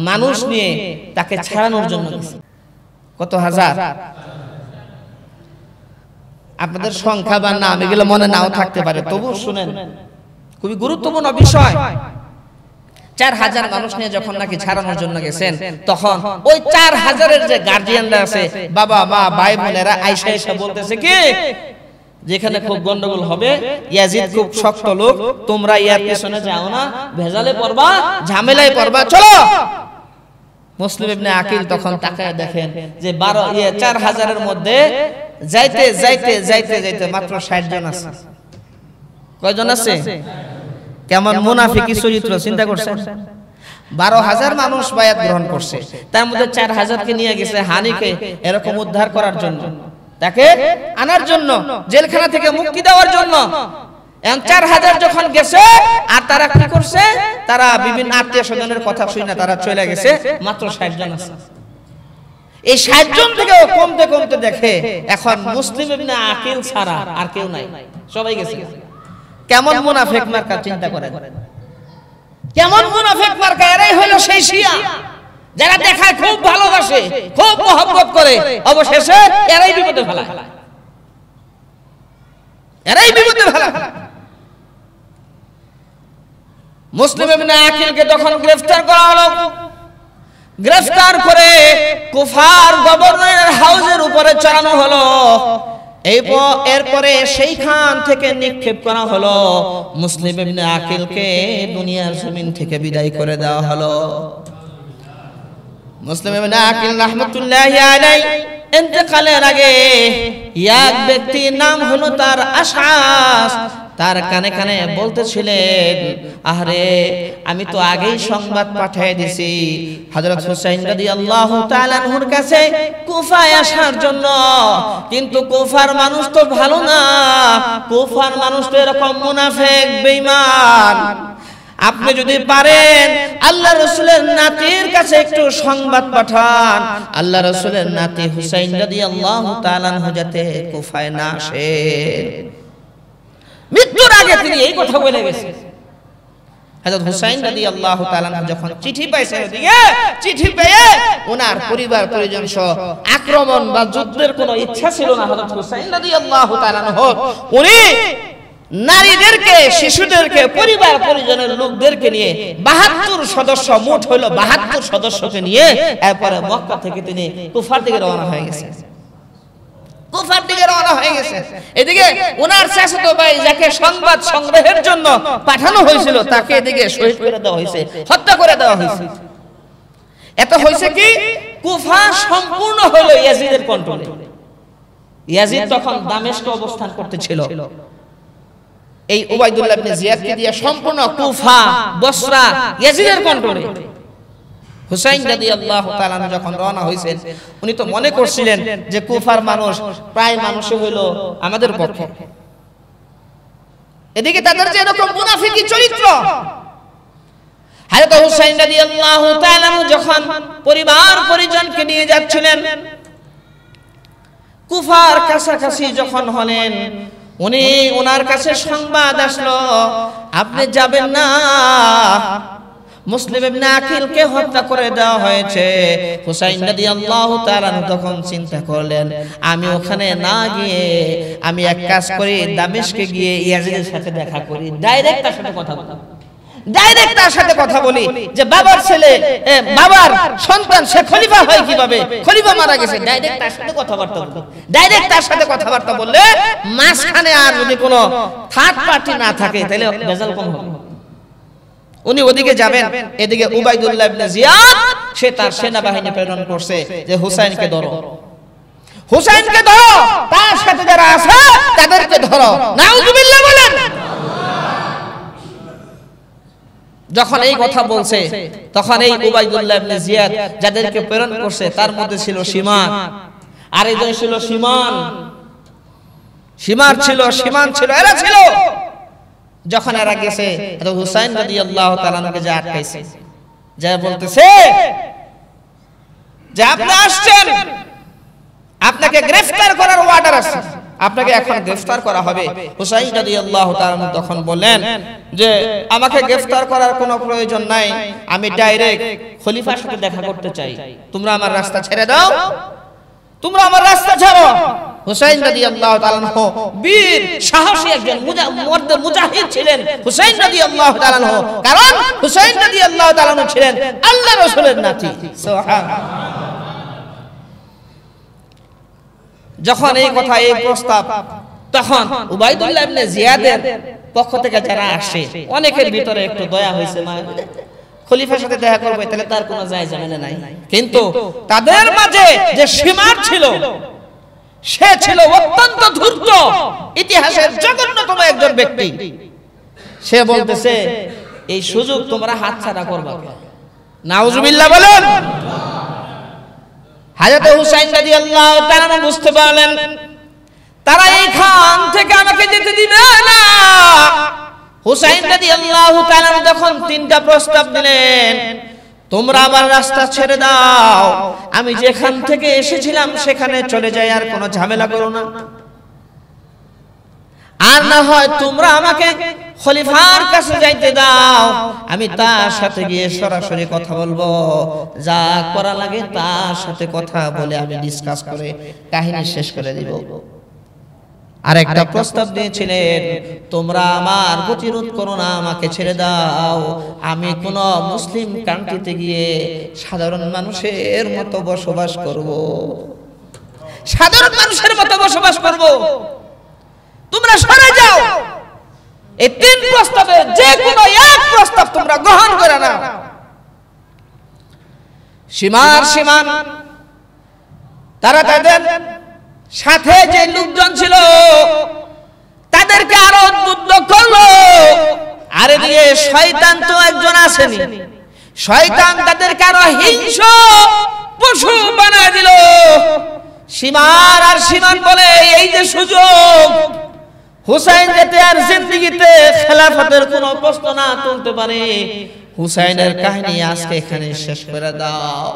মানুষ নিয়ে তাকে ছাড়ানোর জন্য গেছে। কত হাজার? আপনাদের সংখ্যা বা নাম এগুলো মনে নাও থাকতে পারে, তবু শুনেন, খুবই গুরুত্বপূর্ণ বিষয়। 4000 মানুষ নিয়ে যখন নাকি ছাড়ানোর জন্য গেছেন, তখন ওই 4000-এর যে গার্জিয়ানরা আছে, বাবা মা ভাই বোনেরা আয়েশা এসে বলতেছে কি, যেখানে খুব গন্ডগোল হবে, ইয়াজিদ খুব শক্ত লোক, তোমরা ইয়ার পেছনে যাও না, ভেজালে পড়বা, ঝামেলায় পড়বা, চলো। মুসলিম ইবনে আকিল তখন তাকায় দেখেন যে 4000-এর মধ্যে যাইতে যাইতে যাইতে যাইতে মাত্র 60 জন আছে। কয়জন আছে? কেমন মুনাফিকি চরিত্র চিন্তা করছেন। 12000 মানুষ বায়াত গ্রহণ করছে, তার মধ্যে 4000-কে নিয়ে গেছে হানিকে এরকম উদ্ধার করার জন্য, তাকে আনার জন্য, জেলখানা থেকে মুক্তি দেওয়ার জন্য। এখন 4000 যখন গেছে, আর তারা কি করছে, তারা বিভিন্ন আত্মীয় স্বজনের কথা শুনে তারা চলে গেছে, মাত্র 60 জন আছে। এই 60 জন থেকেও কমতে কমতে দেখে এখন মুসলিম ইবনে আকিল ছাড়া আর কেউ নাই, সবাই গেছে। কেমন মুনাফিক মার্কা চিন্তা করেন, কেমন মুনাফিক মার্কা। এরাই হলো সেই শিয়া যারা দেখায় খুব ভালোবাসে, খুব মহব্বত করে, অবশেষে এরাই বিপদে ফেলায়, এরাই বিপদে ফেলায়। মুসলিম ইবনে আকিলকে তখন গ্রেফতার করা হলো। গ্রেফতার করে কুফার গভর্নরের হাউসের উপরে চড়ানো হলো। এরপরে সেইখান থেকে নিক্ষেপ করা হলো। মুসলিম ইবনে আকিলকে দুনিয়ার জমিন থেকে বিদায় করে দেওয়া হলো। মুসলিম ইবনে আকিল রাহমাতুল্লাহি আলাইহি ইন্তেকালের আগে এক ব্যক্তির নাম হলো তার আশআস, তার কানে কানে বলতেছিলেন, আরে আমি তো আগেই সংবাদ পাঠিয়ে দিছি হযরত হুসাইন রাদিয়াল্লাহু তাআলা আনহুর কাছে কুফায় আসার জন্য, কিন্তু কুফার মানুষ তো ভালো না, কুফার মানুষ তো এরকম মুনাফিক বেঈমান। আপনি যদি পারেন আল্লাহ রাসূলের নাতির কাছে একটু সংবাদ পাঠান, আল্লাহ রাসূলের নাতি হুসাইন রাদিয়াল্লাহু তাআলা আনহু যাতে কুফায় না আসে। মৃত্যুর আগে তিনি এই কথা বলে গেছেন। হযরত হুসাইন রাদিয়াল্লাহু তাআলা আনহু যখন চিঠি পাইছেন, ওদিকে চিঠি পেয়ে ওনার পরিবার পরিজন সহ আক্রমণ বা যুদ্ধের কোনো ইচ্ছা ছিল না। হযরত হুসাইন রাদিয়াল্লাহু তাআলা আনহু উনি নারীদেরকে, শিশুদেরকে, পরিবার পরিজনের লোকদেরকে নিয়ে 72 সদস্য, মোট হলো 72 সদস্যকে নিয়ে এরপরে মক্কা থেকে তিনি কুফার দিকে রওনা হয়ে গেছেন। কুফার দিকে রওনা হয়ে গেছে। এদিকে ওনার চাচাতো ভাই যাকে সংবাদ সংগ্রহের জন্য পাঠানো হয়েছিল, তাকে এদিকে শহীদ করে দেওয়া হয়েছে, হত্যা করে দেওয়া হয়েছে। এত হয়েছে কি, কুফা সম্পূর্ণ হলো ইয়াজিদের কন্ট্রোলে। ইয়াজিদ তখন দামেস্কে অবস্থান করতেছিল। এই উবাইদুল্লাহ ইবনে জিয়াদকে দিয়ে সম্পূর্ণ কুফা, বসরা ইয়াজিদের কন্ট্রোলে। হুসাইন রাদিয়াল্লাহু তাআলা যখন রওনা হয়েছেন, উনি তো মনে করছিলেন যে কুফার মানুষ প্রায় মানুষই হলো আমাদের পক্ষে। এদিকে তাদের যে এরকম মুনাফিকি চরিত্র, হযরত হুসাইন রাদিয়াল্লাহু তাআলা যখন পরিবার পরিজনকে নিয়ে যাচ্ছিলেন, কুফার কাছাকাছি যখন হলেন, উনি ওনার কাছে সংবাদ আসলো, আপনি যাবেন না, মুসলিম ইবনে আকিলকে হত্যা করে দেওয়া হয়েছে। হুসাইন রাদিয়াল্লাহু তাআলা তখন চিন্তা করলেন, আমি ওখানে না গিয়ে আমি এক কাজ করি, দামেস্কে গিয়ে ইয়াজিদের সাথে দেখা করি, ডাইরেক্ট তার সাথে কথা বলি, ডাইরেক্ট তার সাথে কথা বলি যে বাবার ছেলে, বাবার সন্তান, সে খলিফা হয় কিভাবে, খলিফা মারা গেছে, ডাইরেক্ট তার সাথে কথাবার্তা বলি। ডাইরেক্ট তার সাথে কথাবার্তা বললে মাঝখানে আর যদি কোনো থার্ড পার্টি না থাকে, তাহলে ভেজাল কম হবে। উনি ওদিকে যাবেন, এদিকে উবাইদুল্লাহ ইবনে জিয়াদ সে তার সেনাবাহিনী প্রেরণ করছে যে হুসাইনকে ধরো, হুসাইনকে ধরো, তার সাথে যারা আছে তাদেরকে ধরো। নাউজুবিল্লাহ বলেন। যখন এই কথা বলছে, তখন এই উবাইদুল্লাহ ইবনে জিয়াদ যাদেরকে প্রেরণ করছে তার মধ্যে ছিল সীমান, আরেকজন ছিল সীমান, সীমান ছিল, এরা ছিল। যখন এরা গেছে, হুসাইন রাদিয়াল্লাহু তাআলা কে যা আটকাইছে, যা বলতেছে যে আপনি আসছেন, আপনাকে গ্রেফতার করার অর্ডার আছে, আপনাকে এখন গ্রেফতার করা হবে। হুসাইন রাদিয়াল্লাহু তাআলা তখন বললেন যে আমাকে গ্রেফতার করার কোনো প্রয়োজন নাই, আমি ডাইরেক্ট খলিফার সাথে দেখা করতে চাই, তোমরা আমার রাস্তা ছেড়ে দাও, তোমরা আমার রাস্তা ছাড়ো। হুসাইন রাদিয়াল্লাহু তাআলা আনহু বীর সাহসী একজন মুজাহিদ ছিলেন হুসাইন রাদিয়াল্লাহু তাআলা আনহু, কারণ হুসাইন রাদিয়াল্লাহু তাআলা আনহু ছিলেন আল্লাহর রাসূলের নাতি। সুবহানাল্লাহ। যখন এই কথা, এই প্রস্তাব, তখন উবাইদুল্লাহ ইবনে জিয়াদের পক্ষ থেকে যারা আসে অনেকের ভিতরে একটু দয়া হয়েছে, খলিফার সাথে দেখা করবে তাহলে তার কোনো জায়েজ মানে নাই। কিন্তু তাদের মাঝে যে সীমার ছিল, সে ছিল অত্যন্ত ধূর্ত, ইতিহাসের জঘন্যতম একজন ব্যক্তি। সে বলতেছে এই সুযোগ তোমরা হাতছাড়া করবা। নাউজুবিল্লাহ বলেন। হযরত হুসাইন রাদিয়াল্লাহু তাআলা বুঝতে পারলেন তারা এইখান থেকে আমাকে যেতে দিবে না। হুসাইন রাদিয়াল্লাহু তাআলা যখন তিনটা প্রস্তাব দিলেন, তোমরা আমার রাস্তা ছেড়ে দাও, আমি যেখান থেকে এসেছিলাম সেখানে চলে যাই, আর কোনো ঝামেলা করো না, আর না হয় তোমরা আমাকে খলিফার কাছে যাইতে দাও, আমি তার সাথে গিয়ে সরাসরি কথা বলবো, যা করা লাগে তার সাথে কথা বলে আমি ডিসকাস করে কাহিনী শেষ করে দিব। আরেকটা প্রস্তাব দিয়েছিলেন, তোমরা আমার প্রতিরোধ করো না, আমাকে ছেড়ে দাও, আমি কোন মুসলিম কান্ট্রিতে গিয়ে সাধারণ মানুষের মতো বসবাস করব, সাধারণ মানুষের মতো বসবাস করব, তোমরা সরে যাও। এই তিন প্রস্তাবে যে কোনো এক প্রস্তাব তোমরা গ্রহণ করে না। সীমান তারা তাদের সাথে যে লোকজন ছিল তাদেরকে আরো উদ্বুদ্ধ করলো। আরে দিয়ে শয়তান তো একজন আসেনি, শয়তান তাদেরকে আরো হিংস্র পশু বানায় দিল। সীমান বলে এই যে সুযোগ, হুসাইন যাতে আর জিন্দেগিতে খেলাফতের কোনো প্রশ্ন না তুলতে পারে, হুসাইনের কাহিনী আজকে এখানে শেষ করে দাও।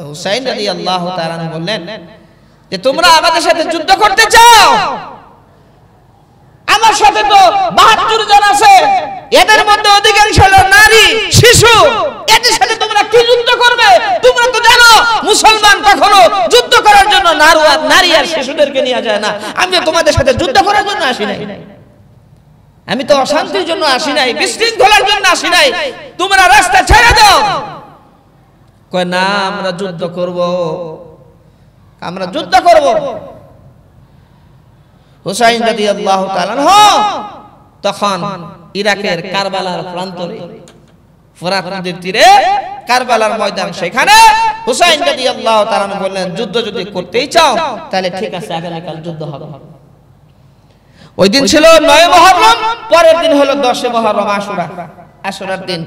হুসাইন রাদিয়াল্লাহু তাআলা বললেন যে তোমরা আমাদের সাথে যুদ্ধ করতে চাও, আমার সাথে তো ৭২ জন আছে, এদের মধ্যে অধিকাংশ হলো নারী শিশু, এদের সাথে তোমরা কি যুদ্ধ করবে? তোমরা তো জানো মুসলমান কখনো যুদ্ধ করার জন্য নারী আর শিশুদেরকে নিয়ে যায় না। আমি তো তোমাদের সাথে যুদ্ধ করার জন্য আসি নাই, আমি তো অশান্তির জন্য আসি নাই, বিশৃঙ্খলার জন্য আসি নাই, তোমরা রাস্তা ছেড়ে দাও। কয় না, আমরা যুদ্ধ করব, আমরা যুদ্ধ করব। হুসাইন রাদিয়াল্লাহু তাআলা তখন ইরাকের কারবালার প্রান্তরে, ফোরাত নদীর তীরে কারবালার ময়দান, সেখানে হুসাইন রাদিয়াল্লাহু তাআলা বললেন যুদ্ধ যদি করতেই চাও তাহলে ঠিক আছে, আগামীকাল যুদ্ধ হবে। ওই দিন ছিল ৯ মুহররম, পরের দিন হলো ১০ মুহররম, আশুরার দিন।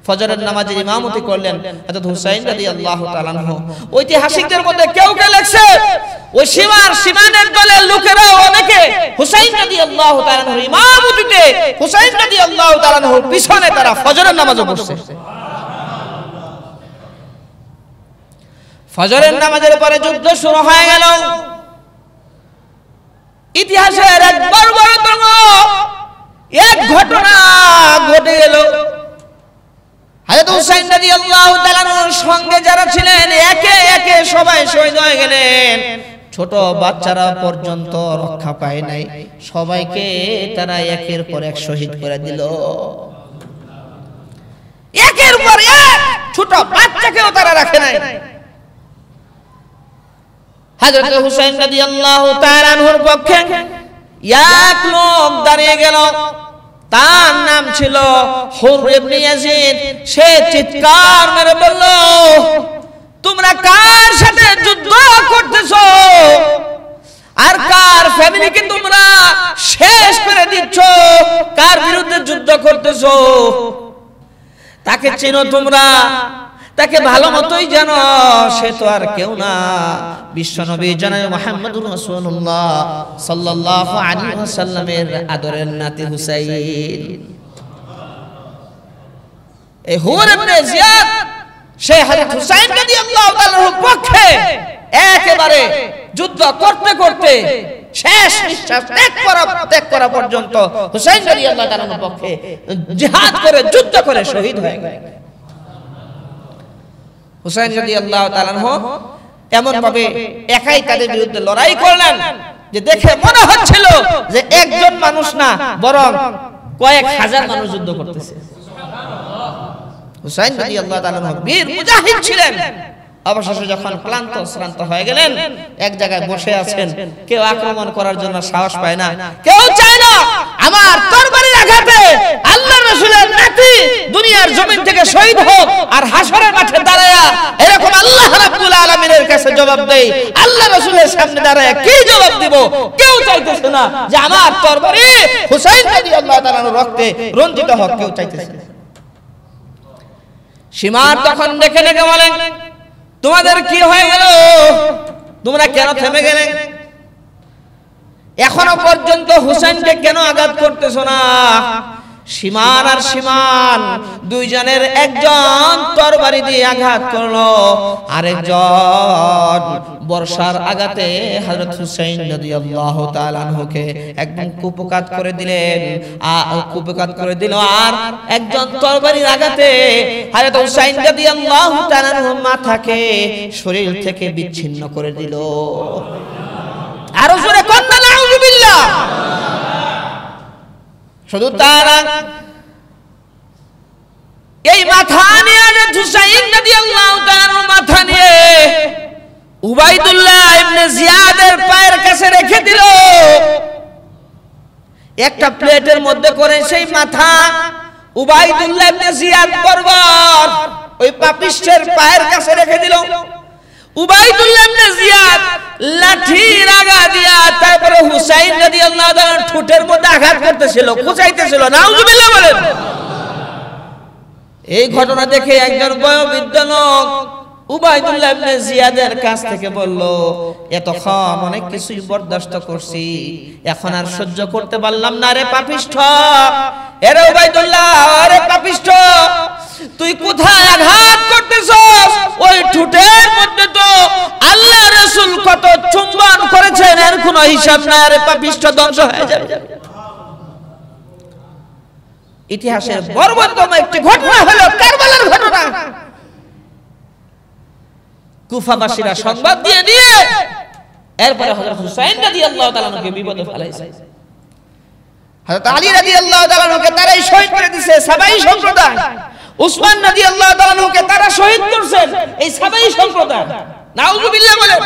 ফজরের নামাজের ইমামতি করলেন হযরত হুসাইন রাদিয়াল্লাহু তাআলা আনহু। ঐতিহাসিকদের মধ্যে কেউ কেউ লেখছে ওই সীমানের দলের লোকেরা অনেকে হুসাইন রাদিয়াল্লাহু তাআলা আনহুর ইমামতিতে, হুসাইন রাদিয়াল্লাহু তাআলা আনহুর পিছনে তারা ফজরের নামাজও পড়ছে। ফজরের নামাজের পরে যুদ্ধ শুরু হয়ে গেল। ইতিহাসের এক বর্বরতম এক ঘটনা ঘটে গেল। হযরত হুসাইন রাদিয়াল্লাহু তাআলা আনহুর সঙ্গে যারা ছিলেন একে একে সবাই শহীদ হয়ে গেলেন। ছোট বাচ্চারা পর্যন্ত রক্ষা পায় নাই, সবাইকে তারা একের পর এক শহীদ করে দিল। একের পর এক ছোট বাচ্চাকেও তারা রাখে নাই। হযরত হুসাইন রাদিয়াল্লাহু তাআলা আনহুর পক্ষে এক লোক দাঁড়িয়ে গেল, তার নাম ছিল হুর ইবনে ইয়াজিদ। সে চিৎকার মেরে বলল, তোমরা কার সাথে যুদ্ধ করতেছো আর কার ফ্যামিলিকে তোমরা শেষ করে দিচ্ছ? কার বিরুদ্ধে যুদ্ধ করতেছো? তাকে চেনো তোমরা, তাকে ভালো মতোই জানো, সে তো আর কেউ না, বিশ্বনবী জনাব মুহাম্মদুর রাসূলুল্লাহ সাল্লাল্লাহু আলাইহি ওয়াসাল্লামের আদরের নাতি হুসাইন। এই হুর ইবনে জিয়াদ সে হযরত হুসাইন রাদিয়াল্লাহু তাআলার পক্ষে একেবারে যুদ্ধ করতে করতে শেষ নিঃশ্বাস ত্যাগ করা পর্যন্ত হুসাইন রাদিয়াল্লাহু তাআলার পক্ষে জিহাদ করে যুদ্ধ করে শহীদ হয়ে গেল। হুসাইন রাদিয়াল্লাহু তাআলা আনহু এমন ভাবে একাই তাদের বিরুদ্ধে লড়াই করলেন যে দেখে মনে হচ্ছিল যে একজন মানুষ না বরং কয়েক হাজার মানুষ যুদ্ধ করতেছে। হুসাইন রাদিয়াল্লাহু তাআলা বীর মুজাহিদ ছিলেন। অবশেষে যখন ক্লান্ত শ্রান্ত হয়ে গেলেন, এক জায়গায় বসে আছেন, কেউ আক্রমণ করার জন্য সাহস পায় না, কেউ চায় না আমার তরবারির আঘাতে আল্লাহর রাসূলের নাতি দুনিয়ার জমিন থেকে শহীদ হোক আর হাসরের মাঠে দাঁড়ায়া এরকম আল্লাহ রাব্বুল আলামিনের কাছে জবাব দেই। আল্লাহ রাসূলের সামনে দাঁড়ায়া কি জবাব দিব? কেউ চাইতেছে না যে আমার তরবারি হুসাইন রাদিয়াল্লাহু তাআলার রক্তে রঞ্জিত হোক, কেউ চাইতেছে না। সীমার তখন দেখে দেখে বলেন, তোমাদের কি হয়ে গেল? তোমরা কেন থেমে গেলে? এখনো পর্যন্ত হুসাইনকে কেন আঘাত করতেছ না? সীমান আর সীমান দুইজনের একজন তরবারি দিয়ে আঘাত করলো, আরেকজন বর্ষার আঘাতে হযরত হুসাইন রাদিয়াল্লাহু তাআলা আনহুকে একদম কুপকাত করে দিলেন, কুপকাত করে দিল। আর একজন তরবারির আঘাতে হযরত হুসাইন রাদিয়াল্লাহু তাআলা আনহুর মাথাকে শরীর থেকে বিচ্ছিন্ন করে দিল। আরো জোরে কন্না নাউযুবিল্লাহ। শুধু তারা এই মাথা নিয়ে হুসাইন রাদিয়াল্লাহু তাআলার মাথা নিয়ে উবাইদুল্লাহ ইবনে জিয়াদের পায়ের কাছে রেখে দিল। একটা প্লেটের মধ্যে করে সেই মাথা উবাইদুল্লাহ ইবনে জিয়াদ বরাবর ওই পাপিষ্ঠের পায়ের কাছে রেখে দিল। উবাইদুল্লাহ ইবনে জিয়াদ লাঠির আগা দিয়া তারপরে হুসাইন রাদিয়াল্লাহু তাআলার ঠোঁটের মধ্যে আঘাত করতেছিল, কুচাইতেছিল। নাউযুবিল্লাহ বলেন। এই ঘটনা দেখে একজন বয়োবৃদ্ধ লোক উবাইদুল্লাহ ইবনে জিয়াদের কাছ থেকে বলল, এতক্ষণ অনেক কিছুই বরদাস্ত করছি, এখন আর সহ্য করতে পারলাম না রে পাপিষ্ঠ। এরে উবাইদুল্লাহ, আরে পাপিষ্ঠ, তুই কোথায় আঘাত করতেছস? ওই ঠোঁটের মধ্যে তো আল্লাহ রাসূল কত চুম্বন করেছেন, এর কোনো হিসাব নাই। আরে পাপিষ্ঠ, ধ্বংস হয়ে যাবে। ইতিহাসের বর্বরতম একটি ঘটনা হলো কারবালার ঘটনা। কুফাবাসীরা সংবাদ দিয়ে দিয়ে এরপরে হযরত হুসাইন রাদিয়াল্লাহু তাআলা কে বিপদে ফেলাইছে। হযরত আলী রাদিয়াল্লাহু তাআলা কে তারাই শহীদ করে দিয়েছে, সাবাই সম্প্রদায়। উসমান রাদিয়াল্লাহু তাআলা কে তারা শহীদ করেছেন, এই সাবাই সম্প্রদায়। নাউযুবিল্লাহ বলেন।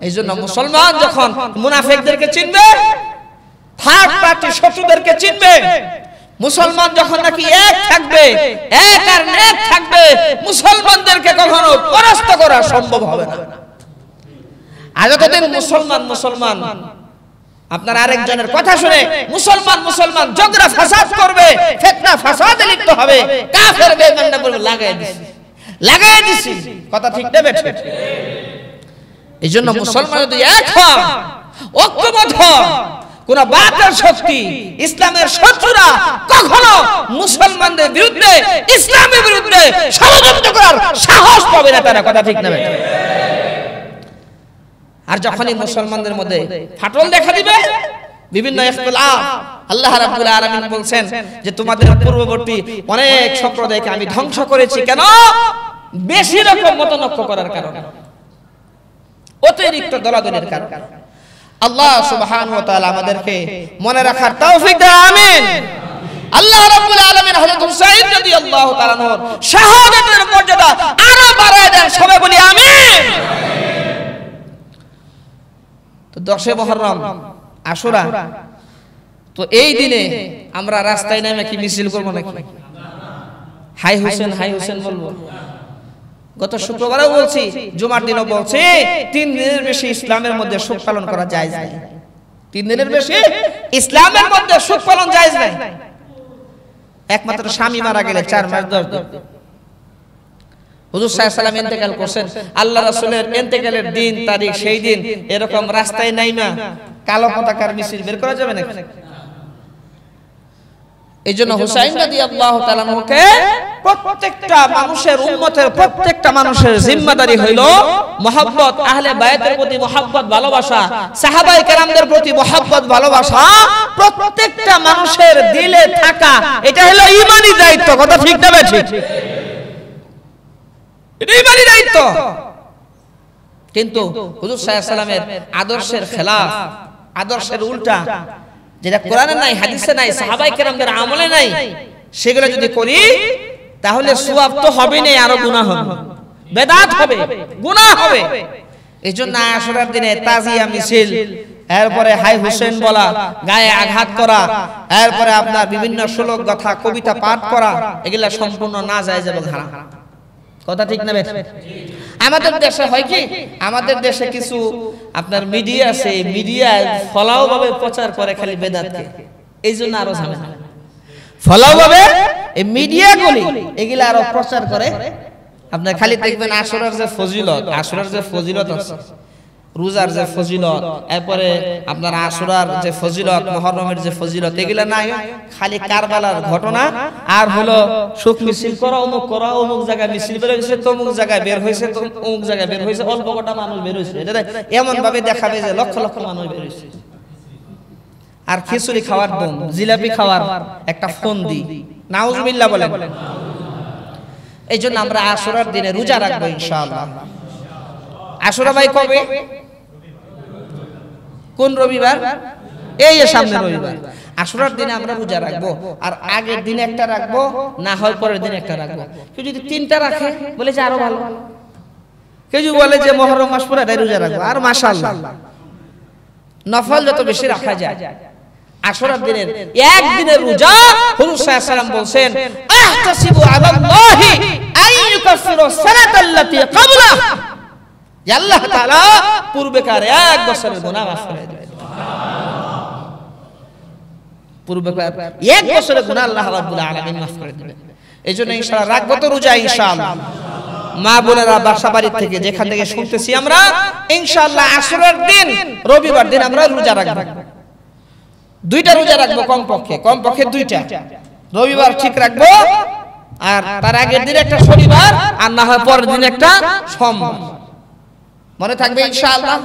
এইজন্য মুসলমান যখন মুনাফিকদেরকে চিনবে, থার্ড পার্টি শত্রুদেরকে চিনবে, মুসলমান যখন নাকি এক থাকবে, এক আর নেক থাকবে, মুসলমানদেরকে কখনো পরাস্ত করা সম্ভব হবে না। আর যতদিন মুসলমান আপনার আরেকজনের কথা শুনে মুসলমান ঝগড়া ফাসাদ করবে, ফিতনা ফাসাদে লিপ্ত হবে, কাফের বেঈমানরা বলবে লাগাই দিছি। কথা ঠিক না বেঠিক? এইজন্য মুসলমান যদি এক হয়, ঐক্যবদ্ধ হয়, কোন বাতিল শক্তি, ইসলামের শত্রুরা কখনো মুসলমানদের বিরুদ্ধে, ইসলামের বিরুদ্ধে ষড়যন্ত্র করার সাহস পাবে না তারা। কথা ঠিক না বেঠিক? আর যখনই মুসলমানদের মধ্যে ফাটল দেখা দিবে, বিভিন্ন ইখতিলাফ, আল্লাহ রাব্বুল আলামিন বলছেন যে তোমাদের পূর্ববর্তী অনেক সম্প্রদায়কে আমি ধ্বংস করেছি। কেন? বেশি রকম মতনৈক্য করার কারণে, অতিরিক্ত দলাদলির কারণে। আল্লাহ সুবহানাহু ওয়া তাআলা আমাদেরকে মনে রাখার তৌফিক দেন, আমিন। আল্লাহ রাব্বুল আলামিন হযরত হুসাইন রাদিয়াল্লাহু তাআলা এর শাহাদাতের মর্যাদা আরো বাড়ায় দেন, সবাই বলি আমিন। তো 10 মুহররম আশুরা, তো এই দিনে আমরা রাস্তায় নেমে কি মিছিল করব নাকি? হাই হোসেন বলবো? গত শুক্রবারেও বলছি, জুমার দিনও বলছি, 3 দিনের বেশি ইসলামের মধ্যে শোক পালন করা জায়েজ নাই। 3 দিনের বেশি ইসলামের মধ্যে শোক পালন জায়েজ নাই। একমাত্র স্বামী মারা গেলে 4 মাস 10 দিন। হুজুর সাল্লাল্লাহু আলাইহি ওয়াসাল্লাম ইন্তেকাল করছেন, আল্লাহ রাসূলের ইন্তেকালের দিন তারিখ সেই দিন এরকম রাস্তায় নাইমা কালো পতাকার মিছিল বের করা যাবে নাকি? এইজন্য হুসাইন রাদিয়াল্লাহু তাআলা কে প্রত্যেকটা মানুষের, উম্মতের প্রত্যেকটা মানুষের জিম্মাদারি হইল মুহাব্বত, আহলে বায়তের প্রতি মুহাব্বত, ভালোবাসা, সাহাবায়ে কেরামদের প্রতি মুহাব্বত, ভালোবাসা প্রত্যেকটা মানুষের দিলে থাকা। এটা হলো ঈমানি দায়িত্ব। কথা ঠিক না বেঠিক? এটা ঈমানি দায়িত্ব। কিন্তু হুজুর সাল্লাল্লাহু আলাইহি ওয়াসাল্লামের আদর্শের খেলাফ, আদর্শের উল্টা, যেটা কোরআনে নাই, হাদিসে নাই, সাহাবায়ে কেরামদের আমলে নাই, সেগুলো যদি করি তাহলে সওয়াব তো হবে না, আরো গুনাহ হবে, বেদাত হবে, গুনাহ হবে। এইজন্য আশুরার দিনে তাজিয়া মিছিল, এরপরে হাই হোসেন বলা, গায়ে আঘাত করা, এরপরে আপনার বিভিন্ন শ্লোক গাথা কবিতা পাঠ করা, এগুলা সম্পূর্ণ না জায়েজ এবং হারাম। কথা ঠিক না বেঠিক? আমাদের দেশে হয় কি, আমাদের দেশে কিছু আপনার মিডিয়া আছে, মিডিয়ায় ফলাও ভাবে প্রচার করে খালি বেদাতকে, এইজন্য আরো ঝামেলা। ফলাও ভাবে এই মিডিয়াগুলি এগুলা আরো প্রচার করে। আপনার খালি দেখবেন আশুরার যে ফজিলত, আশুরার যে ফজিলত আছে, রোজার যে ফজিলত, এরপরে আপনার আশুরার যে ফজিলত, মুহররমের যে ফজিলত, এগুলা নাই, খালি কারবালার ঘটনা আর হলো শোক মিছিল করা, অমুক করা, অমুক জায়গায় মিছিল বের হইছে, তমুক জায়গায় বের হইছে, অমুক জায়গায় বের হইছে, অল্প কটা মানুষ বের হইছে, এটা এমন ভাবে দেখাবে যে লক্ষ লক্ষ মানুষ বের হইছে। আর খিচুড়ি খাওয়ার দম, জিলাপি খাওয়ার একটা ফন্দি, নাউজুবিল্লাহ বলেন। এইজন্য আমরা আশুরার দিনে রোজা রাখবো ইনশাআল্লাহ। আশুরা ভাই কবে? কোন রবিবার? এই সামনে রবিবার। আশুরার দিনে আমরা রোজা রাখবো, আর আগের দিনে একটা রাখবো, না হয় পরের দিনে একটা রাখবো। কেউ যদি তিনটা রাখে বলে যে আরো ভালো, কেউ যদি বলে যে মুহররম মাস পুরাটাই রোজা রাখবো, আর মাশাআল্লাহ, নফল যত বেশি রাখা যায়। আশুরার দিনের একদিনের রোজা হুজুর সাল্লাল্লাহু আলাইহি ওয়াসাল্লাম বলেন, আহতাসিবু আলাল্লাহি আইয়ুকাফিরু সানাতাল্লাতী ক্বাবলা, যে আল্লাহ তাআলা পূর্বেকার এক বছরের গুনাহ মাফ করে দেবেন। পূর্বেকার এক বছরের গুনাহ আল্লাহ রাব্বুল আলামিন মাফ করে দেবেন। এইজন্য ইনশাআল্লাহ রাখবো তো রোজা ইনশাআল্লাহ। মা বোনেরা বাসা বাড়ি থেকে যেখান থেকে শুনতেছি আমরা, ইনশাআল্লাহ আশুরার দিন রবিবার দিন আমরা রোজা রাখবো। দুইটা রোজা রাখবো, কমপক্ষে দুইটা। রবিবার ঠিক রাখবো, আর তার আগের দিন একটা শনিবার, আর না হয় পরের দিন একটা সোমবার। মনে থাকবে ইনশাআল্লাহ।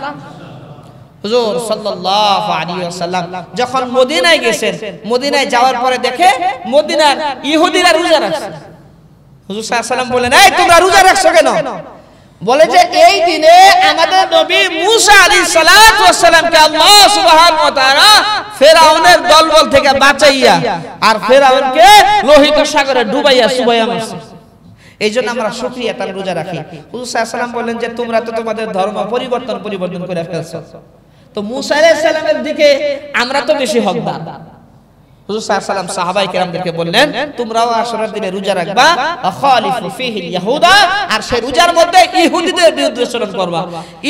হুজুর সাল্লাল্লাহু আলাইহি ওয়াসাল্লাম যখন মদিনায় গেছেন, মদিনায় যাওয়ার পরে দেখে মদিনার ইহুদিরা রোজা রাখছে। হুজুর সাল্লাল্লাহু আলাইহি ওয়াসাল্লাম বলেন, এই তোমরা রোজা রাখছো কেন? বলে যে এই দিনে আমাদের নবী মুসা আলাইহিস সালাতু ওয়াস সালামকে আল্লাহ সুবহানাহু ওয়া তাআলা ফিরআউনের দলবল থেকে বাঁচাইয়া আর ফিরআউনকে লোহিত সাগরে ডুবাইয়া সুবাইয়া মারছে। এইজন্য আমরা শুকরিয়া তার রোজা রাখি। হুজুর সাল্লাল্লাহু আলাইহি ওয়াসাল্লাম বলেন যে তোমরা তো তোমাদের ধর্ম পরিবর্তন করে ফেলছো, তো মুসা আলাইহিস সালামের দিকে আমরা তো বেশি হকদার। হুজুর সাল্লাল্লাহু আলাইহি ওয়াসাল্লাম সাহাবায়ে কেরামদেরকে বললেন, তোমরাও আশুরার দিনে রোজা রাখবা, খালিফু ফিহিল ইয়াহুদা, আর সেই রোজার মধ্যে ইহুদিদের বিরুদ্ধে আচরণ করবা।